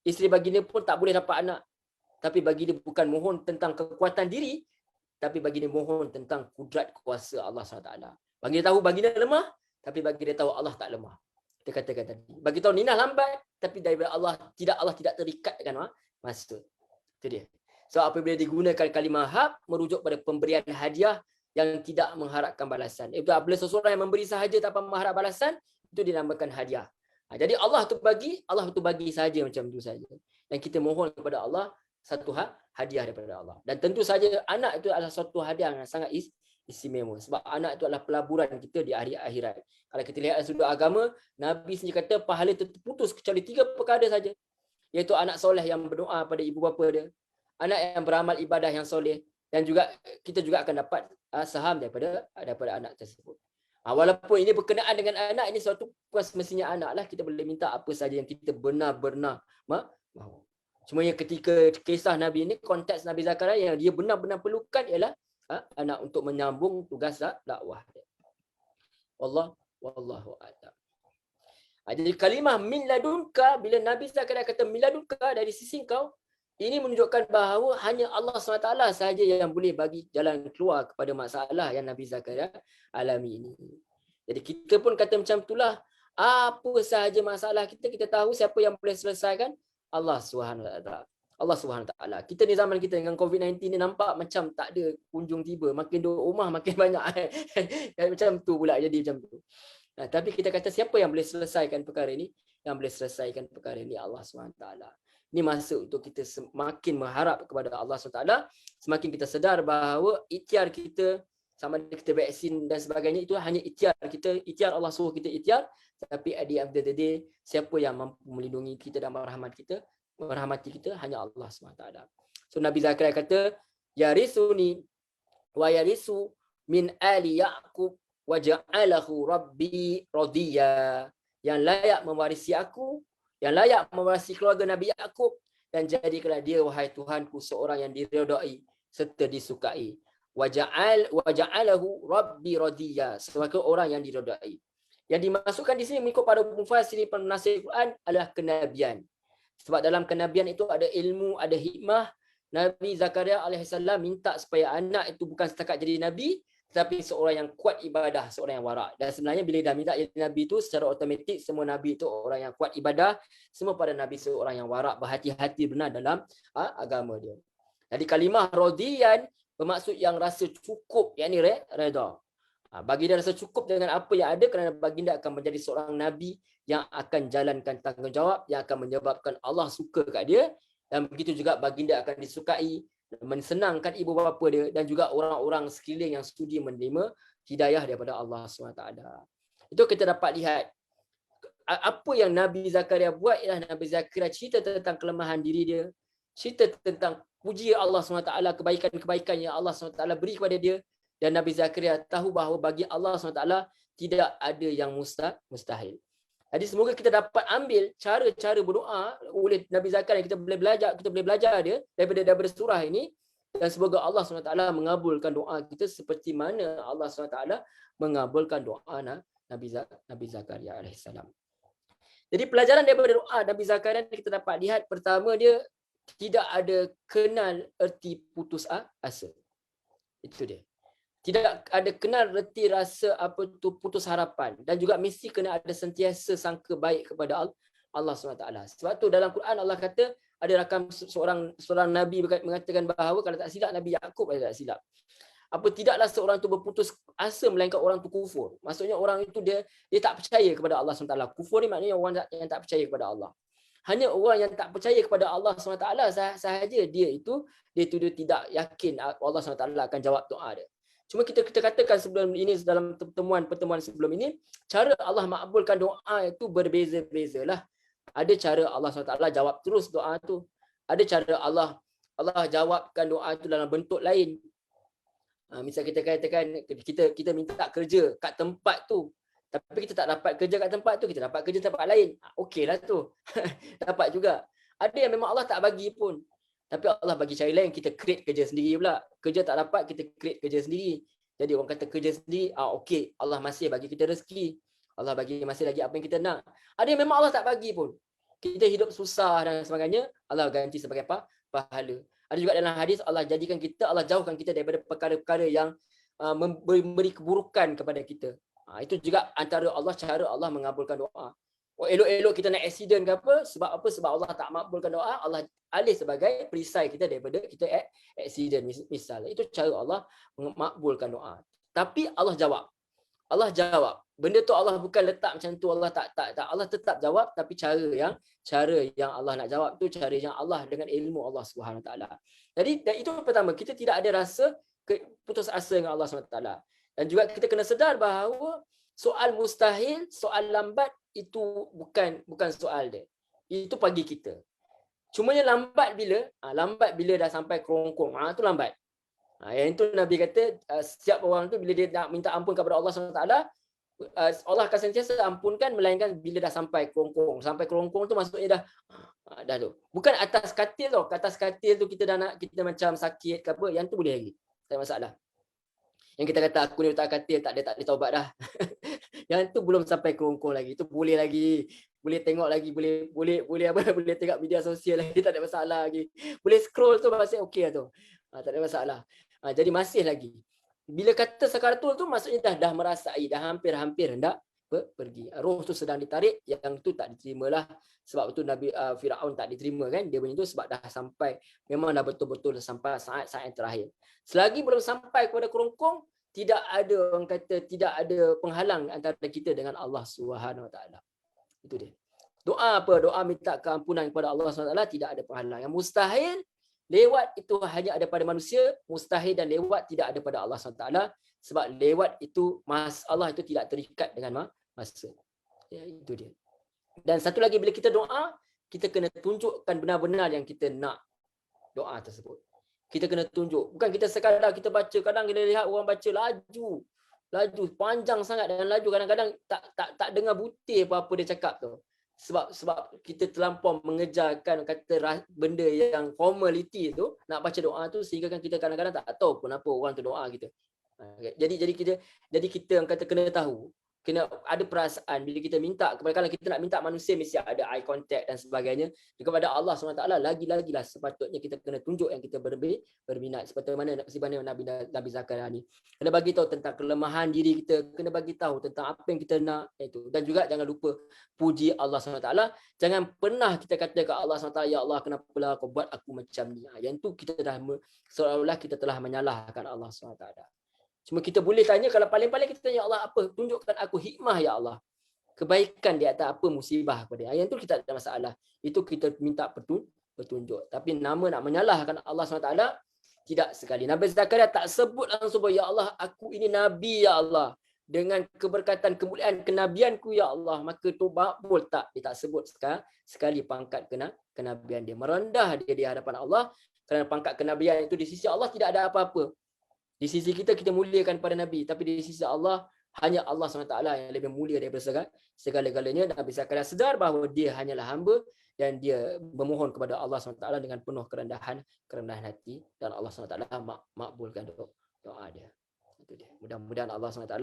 Isteri baginda pun tak boleh dapat anak. Tapi baginda bukan mohon tentang kekuatan diri, tapi baginda mohon tentang kudrat kuasa Allah SWT. Baginda tahu baginda lemah, tapi baginda tahu Allah tak lemah. Kita katakan tadi. Baginda tahu Nina lambat, tapi daripada Allah tidak terikat dengan masa. Itu dia. So apabila digunakan kalimah hab, merujuk pada pemberian hadiah yang tidak mengharapkan balasan. Apabila seseorang yang memberi sahaja tanpa mengharap balasan, itu dinamakan hadiah. Jadi Allah tu bagi sahaja macam itu saja. Dan kita mohon kepada Allah satu hadiah daripada Allah. Dan tentu saja anak itu adalah satu hadiah yang sangat istimewa. Sebab anak itu adalah pelaburan kita di hari akhirat. Kalau kita lihat dari sudut agama, Nabi sendiri kata pahala terputus kecuali 3 perkara saja. Iaitu anak soleh yang berdoa pada ibu bapa dia, anak yang beramal ibadah yang soleh, dan juga kita juga akan dapat saham daripada anak tersebut. Walaupun ini berkenaan dengan anak, ini suatu bukan semestinya anak lah, kita boleh minta apa saja yang kita benar-benar mahu. Cumanya ketika kisah Nabi ini, konteks Nabi Zakaria yang dia benar-benar perlukan ialah anak untuk menyambung tugas dakwah. Wallahu a'lam. Jadi kalimah min ladunka, bila Nabi Zakaria kata min ladunka, dari sisi kau, ini menunjukkan bahawa hanya Allah SWT sahaja yang boleh bagi jalan keluar kepada masalah yang Nabi Zakaria alami ini. Jadi kita pun kata macam itulah, apa sahaja masalah kita, kita tahu siapa yang boleh selesaikan, Allah SWT. Allah SWT. Kita ni zaman kita dengan COVID-19 ni nampak macam tak ada kunjung tiba, makin duduk rumah makin banyak. Macam tu pula jadi macam tu. Tapi kita kata siapa yang boleh selesaikan perkara ini? Yang boleh selesaikan perkara ini Allah SWT. Ini masa untuk kita semakin mengharap kepada Allah SWT. Semakin kita sedar bahawa ikhtiar kita, sama ada kita vaksin dan sebagainya, itu hanya ikhtiar kita. Ikhtiar Allah suruh kita ikhtiar. Tapi at the end of the day, siapa yang mampu melindungi kita dan merahmati kita hanya Allah SWT. So Nabi Zakaria kata, yarisuni wa yarisu min ali Ya'qub waja'alahu rabbi radiyya. Yang layak mewarisi aku, yang layak mewarisi keluarga Nabi Ya'qub, dan jadikanlah dia, wahai Tuhanku, seorang yang diredai serta disukai. Waja'alahu rabbi radiyya, sebagai orang yang diredai. Yang dimasukkan di sini mengikut para mufassir penafsir Quran adalah kenabian. Sebab dalam kenabian itu ada ilmu, ada hikmah. Nabi Zakaria alaihissalam minta supaya anak itu bukan setakat jadi nabi, tetapi seorang yang kuat ibadah, seorang yang warak. Dan sebenarnya bila dah minta jadi nabi itu, secara automatik semua nabi itu orang yang kuat ibadah, semua pada nabi seorang yang warak, berhati-hati benar dalam agama dia. Jadi kalimah radiyan bermaksud yang rasa cukup, yakni redha. Bagi dia rasa cukup dengan apa yang ada, kerana baginda akan menjadi seorang nabi yang akan jalankan tanggungjawab, yang akan menyebabkan Allah suka kat dia, dan begitu juga baginda akan disukai, mensenangkan ibu bapa dia, dan juga orang-orang sekeliling yang sudi menerima hidayah daripada Allah SWT. Itu kita dapat lihat apa yang Nabi Zakaria buat ialah Nabi Zakaria cerita tentang kelemahan diri dia, cerita tentang puji Allah SWT, kebaikan-kebaikan yang Allah SWT beri kepada dia. Dan Nabi Zakaria tahu bahawa bagi Allah SWT tidak ada yang mustahil. Jadi semoga kita dapat ambil cara-cara berdoa oleh Nabi Zakaria, kita boleh belajar dia daripada surah ini, dan semoga Allah SWT mengabulkan doa kita seperti mana Allah SWT mengabulkan doa Nabi Zakaria alaihissalam. Jadi pelajaran daripada doa Nabi Zakaria kita dapat lihat, pertama dia tidak ada kenal erti putus asa. Itu dia. Tidak ada kenal reti rasa apa tu putus harapan, dan juga mesti kena ada sentiasa sangka baik kepada Allah SWT. Sebab tu dalam Quran Allah kata, ada rakam seorang nabi mengatakan bahawa kalau tak silap Nabi Ya'qub tak silap, apa tidaklah seorang tu berputus asa melainkan orang tu kufur. Maksudnya orang itu dia tak percaya kepada Allah SWT. Kufur ni maknanya orang yang tak percaya kepada Allah. Hanya orang yang tak percaya kepada Allah SWT sahaja dia tidak yakin Allah SWT akan jawab doa dia. Cuma kita katakan sebelum ini, dalam pertemuan sebelum ini, cara Allah makbulkan doa itu berbeza-bezalah. Ada cara Allah SWT jawab terus doa tu. Ada cara Allah jawabkan doa itu dalam bentuk lain. Misal kita katakan kita minta kerja kat tempat tu, tapi kita tak dapat kerja kat tempat tu, kita dapat kerja tempat lain. Okeylah tu. Dapat juga. Ada yang memang Allah tak bagi pun, tapi Allah bagi cara lain, kita create kerja sendiri pula. Kerja tak dapat, kita create kerja sendiri. Jadi orang kata kerja sendiri, okey, Allah masih bagi kita rezeki. Allah bagi masih lagi apa yang kita nak. Ada yang memang Allah tak bagi pun. Kita hidup susah dan sebagainya, Allah ganti sebagai apa? Pahala. Ada juga dalam hadis, Allah jauhkan kita daripada perkara-perkara yang memberi keburukan kepada kita. Itu juga antara cara Allah mengabulkan doa. Elok-elok kita nak accident ke apa? Sebab apa? Sebab Allah tak makbulkan doa, Allah alih sebagai perisai kita daripada kita accident misalnya. Itu cara Allah makbulkan doa. Tapi Allah jawab. Benda tu Allah bukan letak macam tu, Allah tak. Allah tetap jawab, tapi cara yang Allah nak jawab tu cara yang Allah dengan ilmu Allah Subhanahu Wa Taala. Jadi itu pertama, kita tidak ada rasa putus asa dengan Allah SWT. Dan juga kita kena sedar bahawa soal mustahil, soal lambat itu bukan soal dia. Itu pagi kita. Cumanya lambat bila? Lambat bila dah sampai kerongkong. Itu lambat. Yang itu Nabi kata setiap orang tu bila dia nak minta ampun kepada Allah SWT, Allah akan sentiasa ampunkan melainkan bila dah sampai kerongkong. Sampai kerongkong tu maksudnya dah tu. Bukan atas katil tau. Atas katil tu kita dah nak, kita macam sakit ke apa, yang tu boleh lagi. Tak ada masalah. Yang kita kata aku ni letak katil tak ada taubat dah. Yang tu belum sampai kerongkong lagi. Itu boleh lagi. Boleh tengok lagi, boleh apa, boleh tengok media sosial lagi, tak ada masalah lagi. Boleh scroll tu masih okey lah tu. Tak ada masalah. Jadi masih lagi. Bila kata sakaratul tu maksudnya dah merasai, dah hampir hendak pergi. Roh tu sedang ditarik, yang tu tak diterimalah. Sebab tu Nabi Firaun tak diterima kan, dia punya tu sebab dah sampai, memang dah betul-betul sampai saat-saat yang terakhir. Selagi belum sampai kepada kerongkong, tidak ada, orang kata tidak ada penghalang antara kita dengan Allah Subhanahu Wa Taala. Itu dia. Doa apa? Doa minta keampunan kepada Allah SWT tidak ada penghalang. Yang mustahil lewat itu hanya ada pada manusia, mustahil dan lewat tidak ada pada Allah SWT. Sebab lewat itu Allah itu tidak terikat dengan masa. Ya, itu dia. Dan satu lagi, bila kita doa, kita kena tunjukkan benar-benar yang kita nak doa tersebut. Kita kena tunjuk. Bukan kita sekadar kita baca, kadang kita lihat orang baca laju panjang sangat, dan laju kadang-kadang tak dengar butir apa dia cakap tu. Sebab kita terlampau mengejarkan kata benda yang formality tu, nak baca doa tu, sehingga kan kita kadang-kadang tak tahu pun apa orang tu doa kita. Jadi kita yang kata kena tahu, kena ada perasaan bila kita minta. Kalau kita nak minta manusia mesti ada eye contact dan sebagainya. Kepada Allah SWT lagi-lagilah sepatutnya kita kena tunjuk yang kita berminat. Seperti mana Nabi Zakaria ni. Kena bagi tahu tentang kelemahan diri kita, kena bagi tahu tentang apa yang kita nak itu. Dan juga jangan lupa puji Allah SWT. Jangan pernah kita kata ke Allah SWT, ya Allah kenapalah kau buat aku macam ni. Yang tu kita dah seolah-olah kita telah menyalahkan Allah SWT. Cuma kita boleh tanya, kalau paling-paling kita tanya, ya Allah apa? Tunjukkan aku hikmah ya Allah. Kebaikan di atas apa musibah kepada. Yang tu kita tak ada masalah. Itu kita minta petunjuk. Tapi nama nak menyalahkan Allah SWT, tidak sekali. Nabi Zakaria tak sebut langsung, ya Allah aku ini Nabi ya Allah. Dengan keberkatan, kemuliaan, kenabianku ya Allah. Maka tu makbul tak. Dia tak sebut sekali pangkat kenabian dia. Merendah dia di hadapan Allah. Kerana pangkat kenabian itu di sisi Allah tidak ada apa-apa. Di sisi kita muliakan pada Nabi. Tapi di sisi Allah, hanya Allah SWT yang lebih mulia daripada segala-galanya. Nabi Zakaria sedar bahawa dia hanyalah hamba dan dia memohon kepada Allah SWT dengan penuh kerendahan hati. Dan Allah SWT makbulkan doa dia. Itu dia. Mudah-mudahan Allah SWT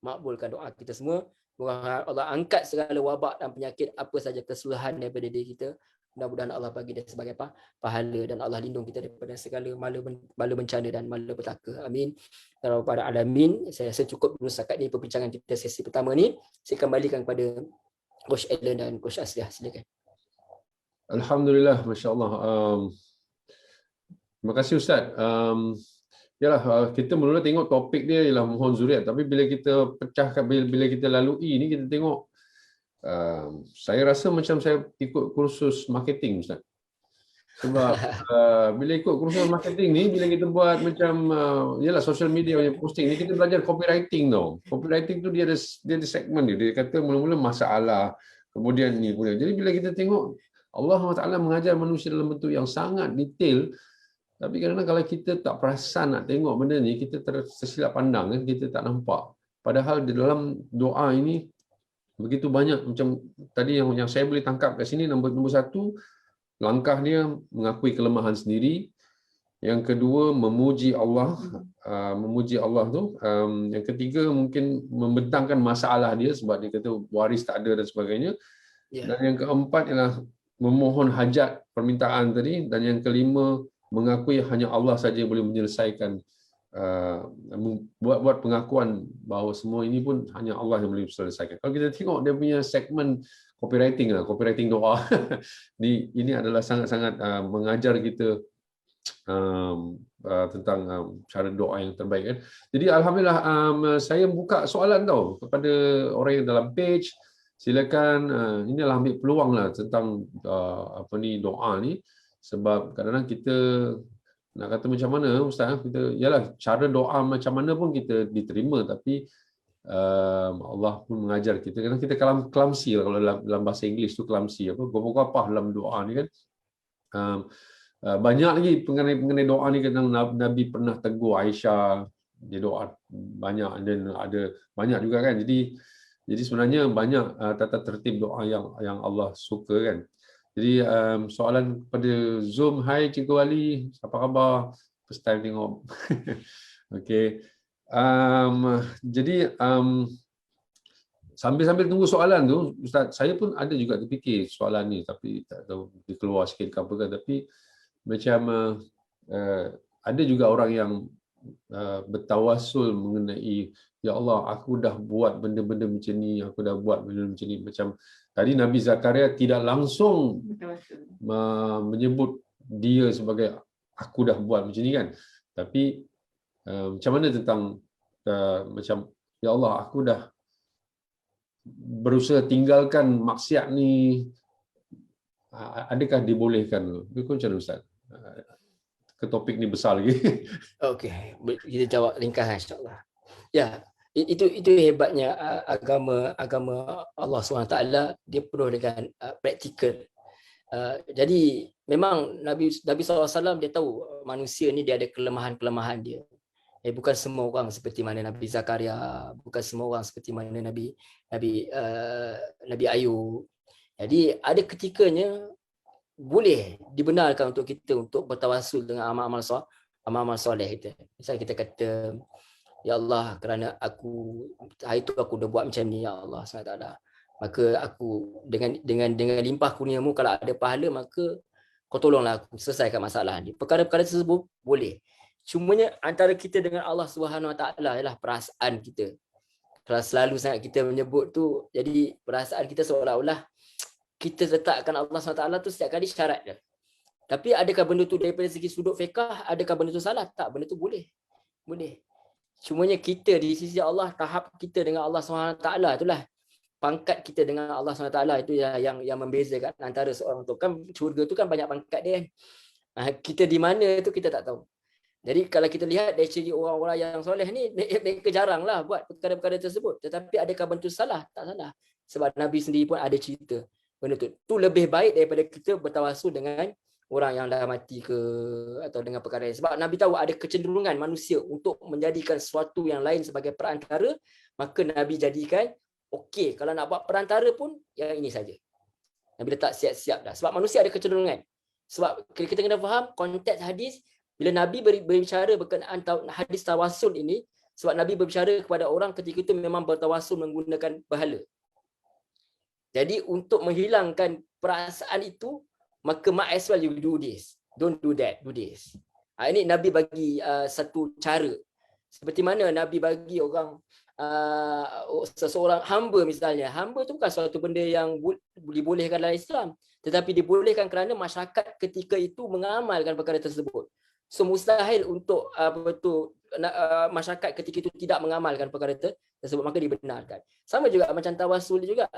makbulkan doa kita semua. Allah angkat segala wabak dan penyakit apa saja kesusahan daripada diri kita. Mudah-mudahan Allah bagi dia sebagai pahala, dan Allah lindung kita daripada segala bala bencana dan malapetaka. Amin. Ya Rabbal alamin. Saya rasa cukup dulu setakat ni perbincangan kita sesi pertama ni. Saya kembalikan kepada Coach Alan dan Coach Asliah. Silakan. Alhamdulillah, masya-Allah. Terima kasih Ustaz. Yalah, kita mula tengok topik dia ialah mohon zuriat, tapi bila kita pecahkan, bila kita lalui ni, kita tengok saya rasa macam saya ikut kursus marketing Ustaz. Sebab bila ikut kursus marketing ni, bila kita buat macam yalah social media punya posting ni, kita belajar copywriting tau. Copywriting tu dia ada segmen dia. Dia kata mula-mula masalah, kemudian ni kemudian. Jadi bila kita tengok Allah SWT mengajar manusia dalam bentuk yang sangat detail, tapi kadang-kadang kalau kita tak perasan nak tengok benda ni, kita tersilap pandang kan, kita tak nampak. Padahal di dalam doa ini begitu banyak, macam tadi yang saya boleh tangkap kat sini, nombor satu, langkah dia mengakui kelemahan sendiri. Yang kedua, memuji Allah. Tu. Yang ketiga, mungkin membentangkan masalah dia sebab dia kata waris tak ada dan sebagainya. Dan yang keempat ialah memohon hajat, permintaan tadi. Dan yang kelima, mengakui hanya Allah saja yang boleh menyelesaikan, buat pengakuan bahawa semua ini pun hanya Allah yang boleh selesaikan. Kalau kita tengok dia punya segmen copywriting doa ini adalah sangat-sangat mengajar kita tentang cara doa yang terbaik kan. Jadi alhamdulillah, saya buka soalan tau kepada orang yang dalam page. Silakan, inilah ambil peluang lah tentang doa ni, sebab kadang-kadang kita nak kata macam mana Ustaz, kita yalah cara doa macam mana pun kita diterima, tapi Allah pun mengajar kita, kerana kita clumsy lah, kalau dalam bahasa Inggeris tu clumsy, apa gopah dalam doa ni kan. Banyak lagi mengenai doa ni, kadang Nabi pernah tegur Aisyah, dia doa banyak, dan ada banyak juga kan. Jadi sebenarnya banyak tata tertib doa yang Allah suka kan. Jadi soalan pada Zoom, hai Cikgu Ali, apa khabar? First time tengok. Okey. Jadi sambil tunggu soalan tu, Ustaz, saya pun ada juga terfikir soalan ni, tapi tak tahu dia keluar sikit ke apa kan. Tapi macam ada juga orang yang bertawassul mengenai, ya Allah, aku dah buat benda-benda macam ni, aku dah buat benda macam ni. Macam tadi Nabi Zakaria tidak langsung menyebut dia sebagai aku dah buat macam ni kan. Tapi macam mana tentang macam, ya Allah, aku dah berusaha tinggalkan maksiat ni, adakah dibolehkan? Itu macam mana Ustaz? Ke topik ni besar lagi. Okey, kita jawab ringkas insya-Allah. Ya, itu hebatnya agama Allah SWT, dia penuh dengan praktikal. Jadi memang Nabi SAW dia tahu manusia ni dia ada kelemahan dia. Bukan semua orang seperti mana Nabi Zakaria, bukan semua orang seperti mana Nabi Ayub. Jadi ada ketikanya boleh dibenarkan untuk kita untuk bertawassul dengan amal-amal soleh kita. Misal kita kata, ya Allah, kerana hari itu aku dah buat macam ni, ya Allah SWT, maka aku dengan limpah kurniamu, kalau ada pahala maka kau tolonglah aku selesaikan masalah ni. Perkara-perkara tersebut boleh. Cumanya antara kita dengan Allah SWT ialah perasaan kita. Kalau selalu sangat kita menyebut tu, jadi perasaan kita seolah-olah kita letakkan Allah SWT tu setiap kali syarat dia. Tapi adakah benda tu daripada segi sudut fiqh, adakah benda tu salah? Tak, benda tu boleh. Cumanya kita di sisi Allah, tahap kita dengan Allah SWT itulah, pangkat kita dengan Allah SWT itu yang membezakan antara seorang tu. Kan syurga tu kan banyak pangkat dia kan. Kita di mana tu kita tak tahu. Jadi kalau kita lihat dari segi orang-orang yang soleh ni, mereka jaranglah buat perkara-perkara tersebut. Tetapi adakah benda tu salah? Tak salah. Sebab Nabi sendiri pun ada cerita benda tu. Tu lebih baik daripada kita bertawassul dengan orang yang dah mati ke, atau dengan perkara lain. Sebab Nabi tahu ada kecenderungan manusia untuk menjadikan sesuatu yang lain sebagai perantara, maka Nabi jadikan, okey, kalau nak buat perantara pun yang ini saja. Nabi letak siap-siap dah. Sebab manusia ada kecenderungan. Sebab kita kena faham konteks hadis, bila Nabi berbicara berkenaan hadis tawassul ini, sebab Nabi berbicara kepada orang ketika itu memang bertawassul menggunakan berhala. Jadi untuk menghilangkan perasaan itu, maka might as well you do this. Don't do that, do this. Ini Nabi bagi satu cara. Seperti mana Nabi bagi orang, seseorang hamba misalnya. Hamba itu bukan suatu benda yang dibolehkan dalam Islam. Tetapi dibolehkan kerana masyarakat ketika itu mengamalkan perkara tersebut. So mustahil untuk masyarakat ketika itu tidak mengamalkan perkara tersebut, maka dibenarkan. Sama juga macam tawassul juga.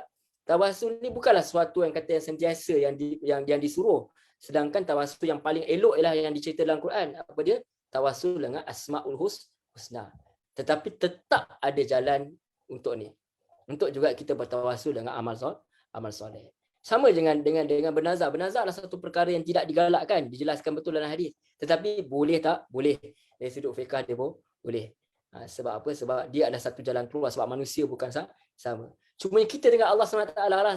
Tawassul ni bukanlah sesuatu yang kata yang sentiasa yang disuruh. Sedangkan tawassul yang paling elok ialah yang diceritakan dalam Quran. Apa dia? Tawassul dengan Asmaul Husna. Tetapi tetap ada jalan untuk ni. Untuk juga kita bertawassul dengan amal soleh. Sama dengan bernazar. Bernazar adalah satu perkara yang tidak digalakkan, dijelaskan betul dalam hadis. Tetapi boleh tak? Boleh. Dari sudut fiqh dia pun boleh. Sebab apa? Sebab dia adalah satu jalan keluar. Sebab manusia bukan sama. Cuma kita dengan Allah SWT lah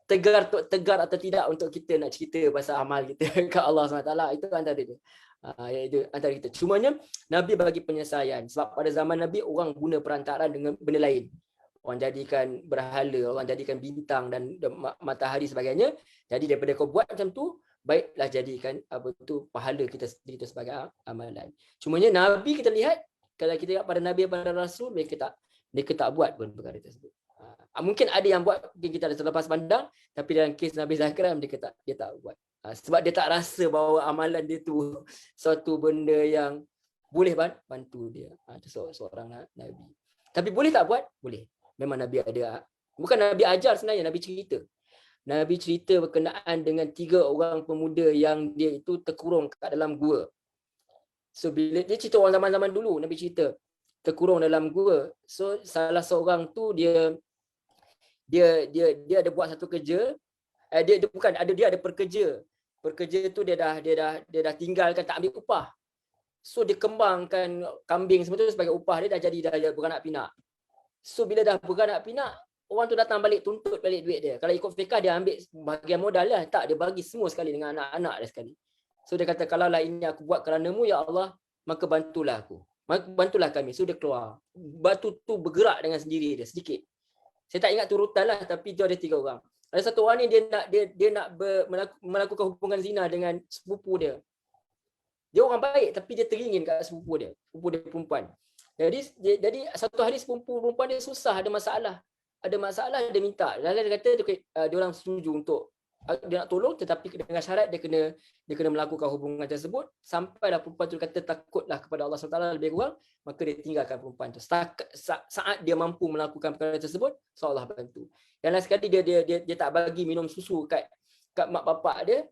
tegar atau tidak untuk kita nak cerita pasal amal kita ke Allah SWT. Itu antara dia. Itu antara kita. Cumanya Nabi bagi penyelesaian. Sebab pada zaman Nabi orang guna perantaraan dengan benda lain. Orang jadikan berhala, orang jadikan bintang dan matahari sebagainya. Jadi daripada kau buat macam tu, baiklah jadikan pahala kita sendiri itu sebagai amalan. Cumanya Nabi kita lihat, kalau kita lihat pada Nabi pada Rasul, mereka tak buat pun perkara tersebut. Mungkin ada yang buat, mungkin kita ada terlepas pandang, tapi dalam kes Nabi Zakaria dia tak buat. Sebab dia tak rasa bahawa amalan dia tu suatu benda yang boleh bantu dia. Itu seorang Nabi. Tapi boleh tak buat? Boleh. Memang Nabi ada. Bukan Nabi ajar sebenarnya, Nabi cerita. Nabi cerita berkenaan dengan 3 orang pemuda yang dia itu terkurung kat dalam gua. So bila dia cerita orang zaman-zaman dulu, Nabi cerita terkurung dalam gua. So salah seorang tu dia ada buat satu kerja. Dia bukan ada, dia ada pekerja. Pekerja tu dia dah tinggalkan, tak ambil upah. So dia kembangkan kambing semua tu sebagai upah, dia dah beranak pinak. So bila dah beranak pinak, orang tu datang balik tuntut balik duit dia. Kalau ikut fiqh dia ambil bahagian modal lah, tak, dia bagi semua sekali dengan anak-anak dia sekali. So dia kata, kalau lah ini aku buat kerana-Mu ya Allah, maka bantulah aku. Maka bantulah kami. So dia keluar. Batu tu bergerak dengan sendiri dia sedikit. Saya tak ingat turutan lah, tapi dia ada 3 orang. Ada satu orang ni dia nak melakukan hubungan zina dengan sepupu dia. Dia orang baik tapi dia teringin kat sepupu dia perempuan. Jadi satu hari sepupu perempuan dia susah, ada masalah dia minta. Lalu dia kata dia orang setuju untuk dia nak tolong, tetapi dengan syarat dia kena melakukan hubungan tersebut sampailah perempuan tu kata takutlah kepada Allah SWT lebih kurang, maka dia tinggalkan perempuan tu. Saat dia mampu melakukan perkara tersebut, so Allah bantu. Yang lain sekali dia tak bagi minum susu kat mak bapak dia,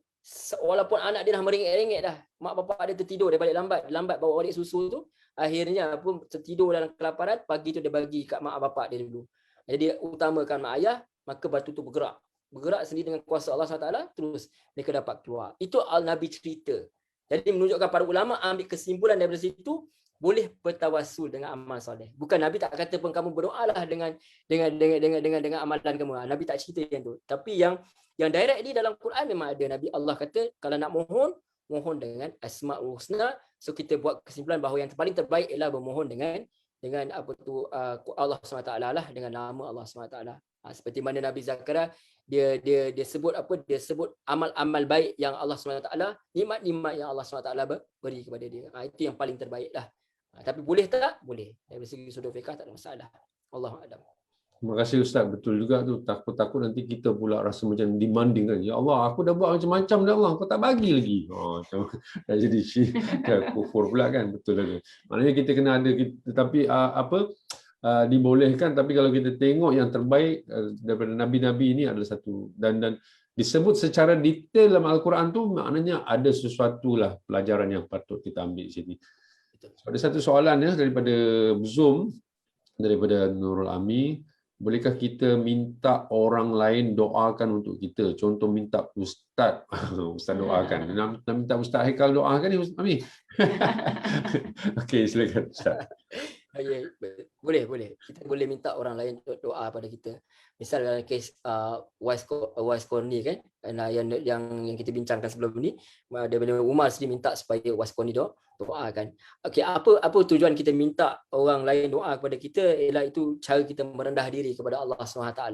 walaupun anak dia dah meringit-ringit dah. Mak bapak dia tertidur, dia balik lambat bawa balik susu tu. Akhirnya pun tertidur dalam kelaparan, pagi tu dia bagi kat mak bapak dia dulu. Jadi dia utamakan mak ayah, maka batu tu bergerak sendiri dengan kuasa Allah SWT, terus mereka dapat keluar. Itu Al-Nabi cerita. Jadi menunjukkan para ulama ambil kesimpulan daripada situ, boleh bertawassul dengan amal soleh. Bukan Nabi tak kata pun kamu berdoalah dengan amalan kamu. Nabi tak cerita yang tu. Tapi yang directly dalam Quran memang ada. Nabi Allah kata kalau nak mohon dengan Asmaul Husna. So kita buat kesimpulan bahawa yang paling terbaik ialah bermohon dengan Allah SWT lah, dengan nama Allah SWT. Seperti mana Nabi Zakaria dia sebut amal-amal baik yang Allah SWT, nikmat-nikmat yang Allah SWT beri kepada dia. Itu yang paling terbaik lah. Tapi boleh tak? Boleh. Dari segi sudut fiqh tak ada masalah. Allahu a'lam. Terima kasih Ustaz, betul juga tu. Takut nanti kita pula rasa macam demanding kan. Ya Allah, aku dah buat macam-macam dah Allah, kau tak bagi lagi. Macam dah jadi kufur pula kan. Betul lah. Maknanya kita kena ada, tetapi dibolehkan, tapi kalau kita tengok yang terbaik daripada nabi-nabi ini adalah satu, dan disebut secara detail dalam Al-Quran tu, maknanya ada sesuatu lah pelajaran yang patut kita ambil di sini. Ada satu soalan ya daripada Zoom, daripada Nurul Ami. Bolehkah kita minta orang lain doakan untuk kita? Contoh minta Ustaz doakan. Nak minta Ustaz Haikal doakan ni Ustaz Ami. Okey, silakan Ustaz. Boleh. Kita boleh minta orang lain doa pada kita. Misal dalam kes Wais Korni kan, yang kita bincangkan sebelum ni, daripada Umar sendiri minta supaya Wais Korni doakan. Okey, apa tujuan kita minta orang lain doa kepada kita? Ialah itu cara kita merendah diri kepada Allah SWT.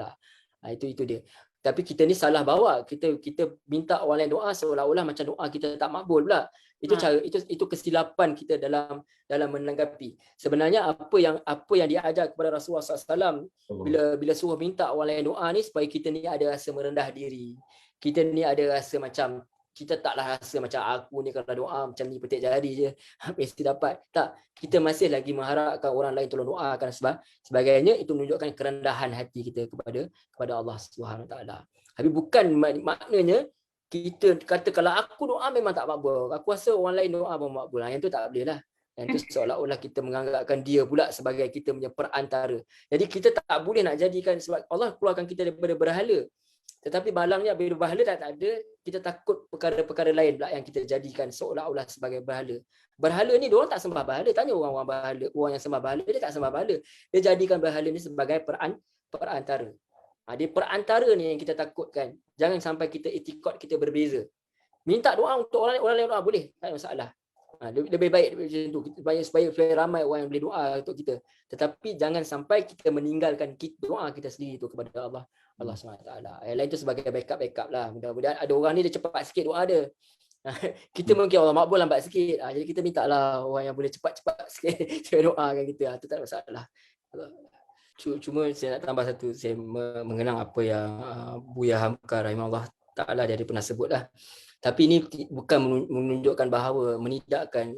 Itu dia. Tapi kita ni salah bawa, kita minta orang lain doa seolah-olah macam doa kita tak makbul pula. Itu kesilapan kita dalam menanggapi. Sebenarnya apa yang diajar kepada Rasulullah SAW bila suruh minta orang lain doa ni, supaya kita ni ada rasa merendah diri. Kita ni ada rasa macam kita taklah rasa macam aku ni kalau doa macam ni petik jari je mesti dapat. Tak, kita masih lagi mengharapkan orang lain tolong doakan sebagainya. Itu menunjukkan kerendahan hati kita kepada Allah Subhanahu Taala. Tapi bukan maknanya kita kata kalau aku doa memang tak makbul, aku rasa orang lain doa pun makbul. Yang tu tak boleh lah. Yang tu seolah-olah kita menganggapkan dia pula sebagai kita punya perantara. Jadi kita tak boleh nak jadikan, sebab Allah keluarkan kita daripada berhala. Tetapi malangnya bila berhala tak ada, kita takut perkara-perkara lain pula yang kita jadikan seolah-olah sebagai berhala. Berhala ni diorang tak sembah berhala. Tanya orang-orang berhala, orang yang sembah berhala, dia tak sembah berhala. Dia jadikan berhala ni sebagai perantara. Dia perantara ni yang kita takutkan. Jangan sampai kita itikad kita berbeza. Minta doa untuk orang lain doa boleh, tak ada masalah. Lebih baik macam tu, supaya ramai orang yang boleh doa untuk kita. Tetapi jangan sampai kita meninggalkan doa kita sendiri tu kepada Allah SWT. Yang lain tu sebagai backup lah. Mudah-mudahan ada orang ni dia cepat sikit doa dia. Kita mungkin Allah makbul lambat sikit. Jadi kita minta lah orang yang boleh cepat-cepat sikit saya doakan kita. Itu tak ada masalah. Cuma saya nak tambah satu, saya mengenang apa yang Buya Hamka rahimahullah ta'ala dia pernah sebut lah. Tapi ini bukan menunjukkan bahawa menidakkan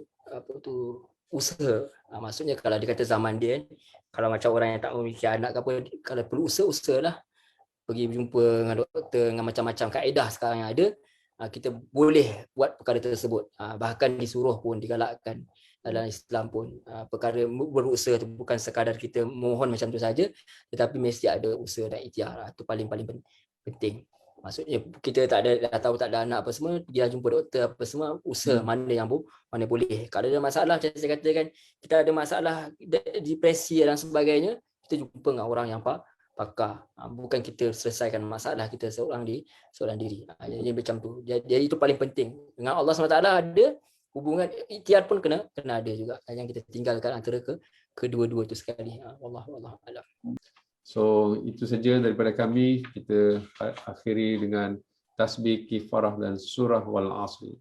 usaha. Maksudnya kalau dia kata zaman dia, kalau macam orang yang tak memiliki anak ke apa, kalau perlu usahalah. pergi jumpa dengan doktor dengan macam-macam kaedah sekarang yang ada, kita boleh buat perkara tersebut. Bahkan disuruh pun, digalakkan dalam Islam pun. Perkara berusaha itu bukan sekadar kita mohon macam tu saja, tetapi mesti ada usaha dan ikhtiar. Itu paling-paling penting. Maksudnya kita tak ada, dah tahu tak ada anak apa semua, dia jumpa doktor apa semua, usaha mana yang mana boleh. Kalau ada masalah, macam saya katakan, kita ada masalah depresi dan sebagainya, kita jumpa dengan orang yang pakar. Bukan kita selesaikan masalah kita seorang diri. Jadi macam tu. Jadi itu paling penting. Dengan Allah SWT ada hubungan, ikhtiar pun kena ada juga. Yang kita tinggalkan antara kedua-dua itu sekali. Wallahu a'lam. So itu saja daripada kami. Kita akhiri dengan tasbih, kifarah dan surah wal asr.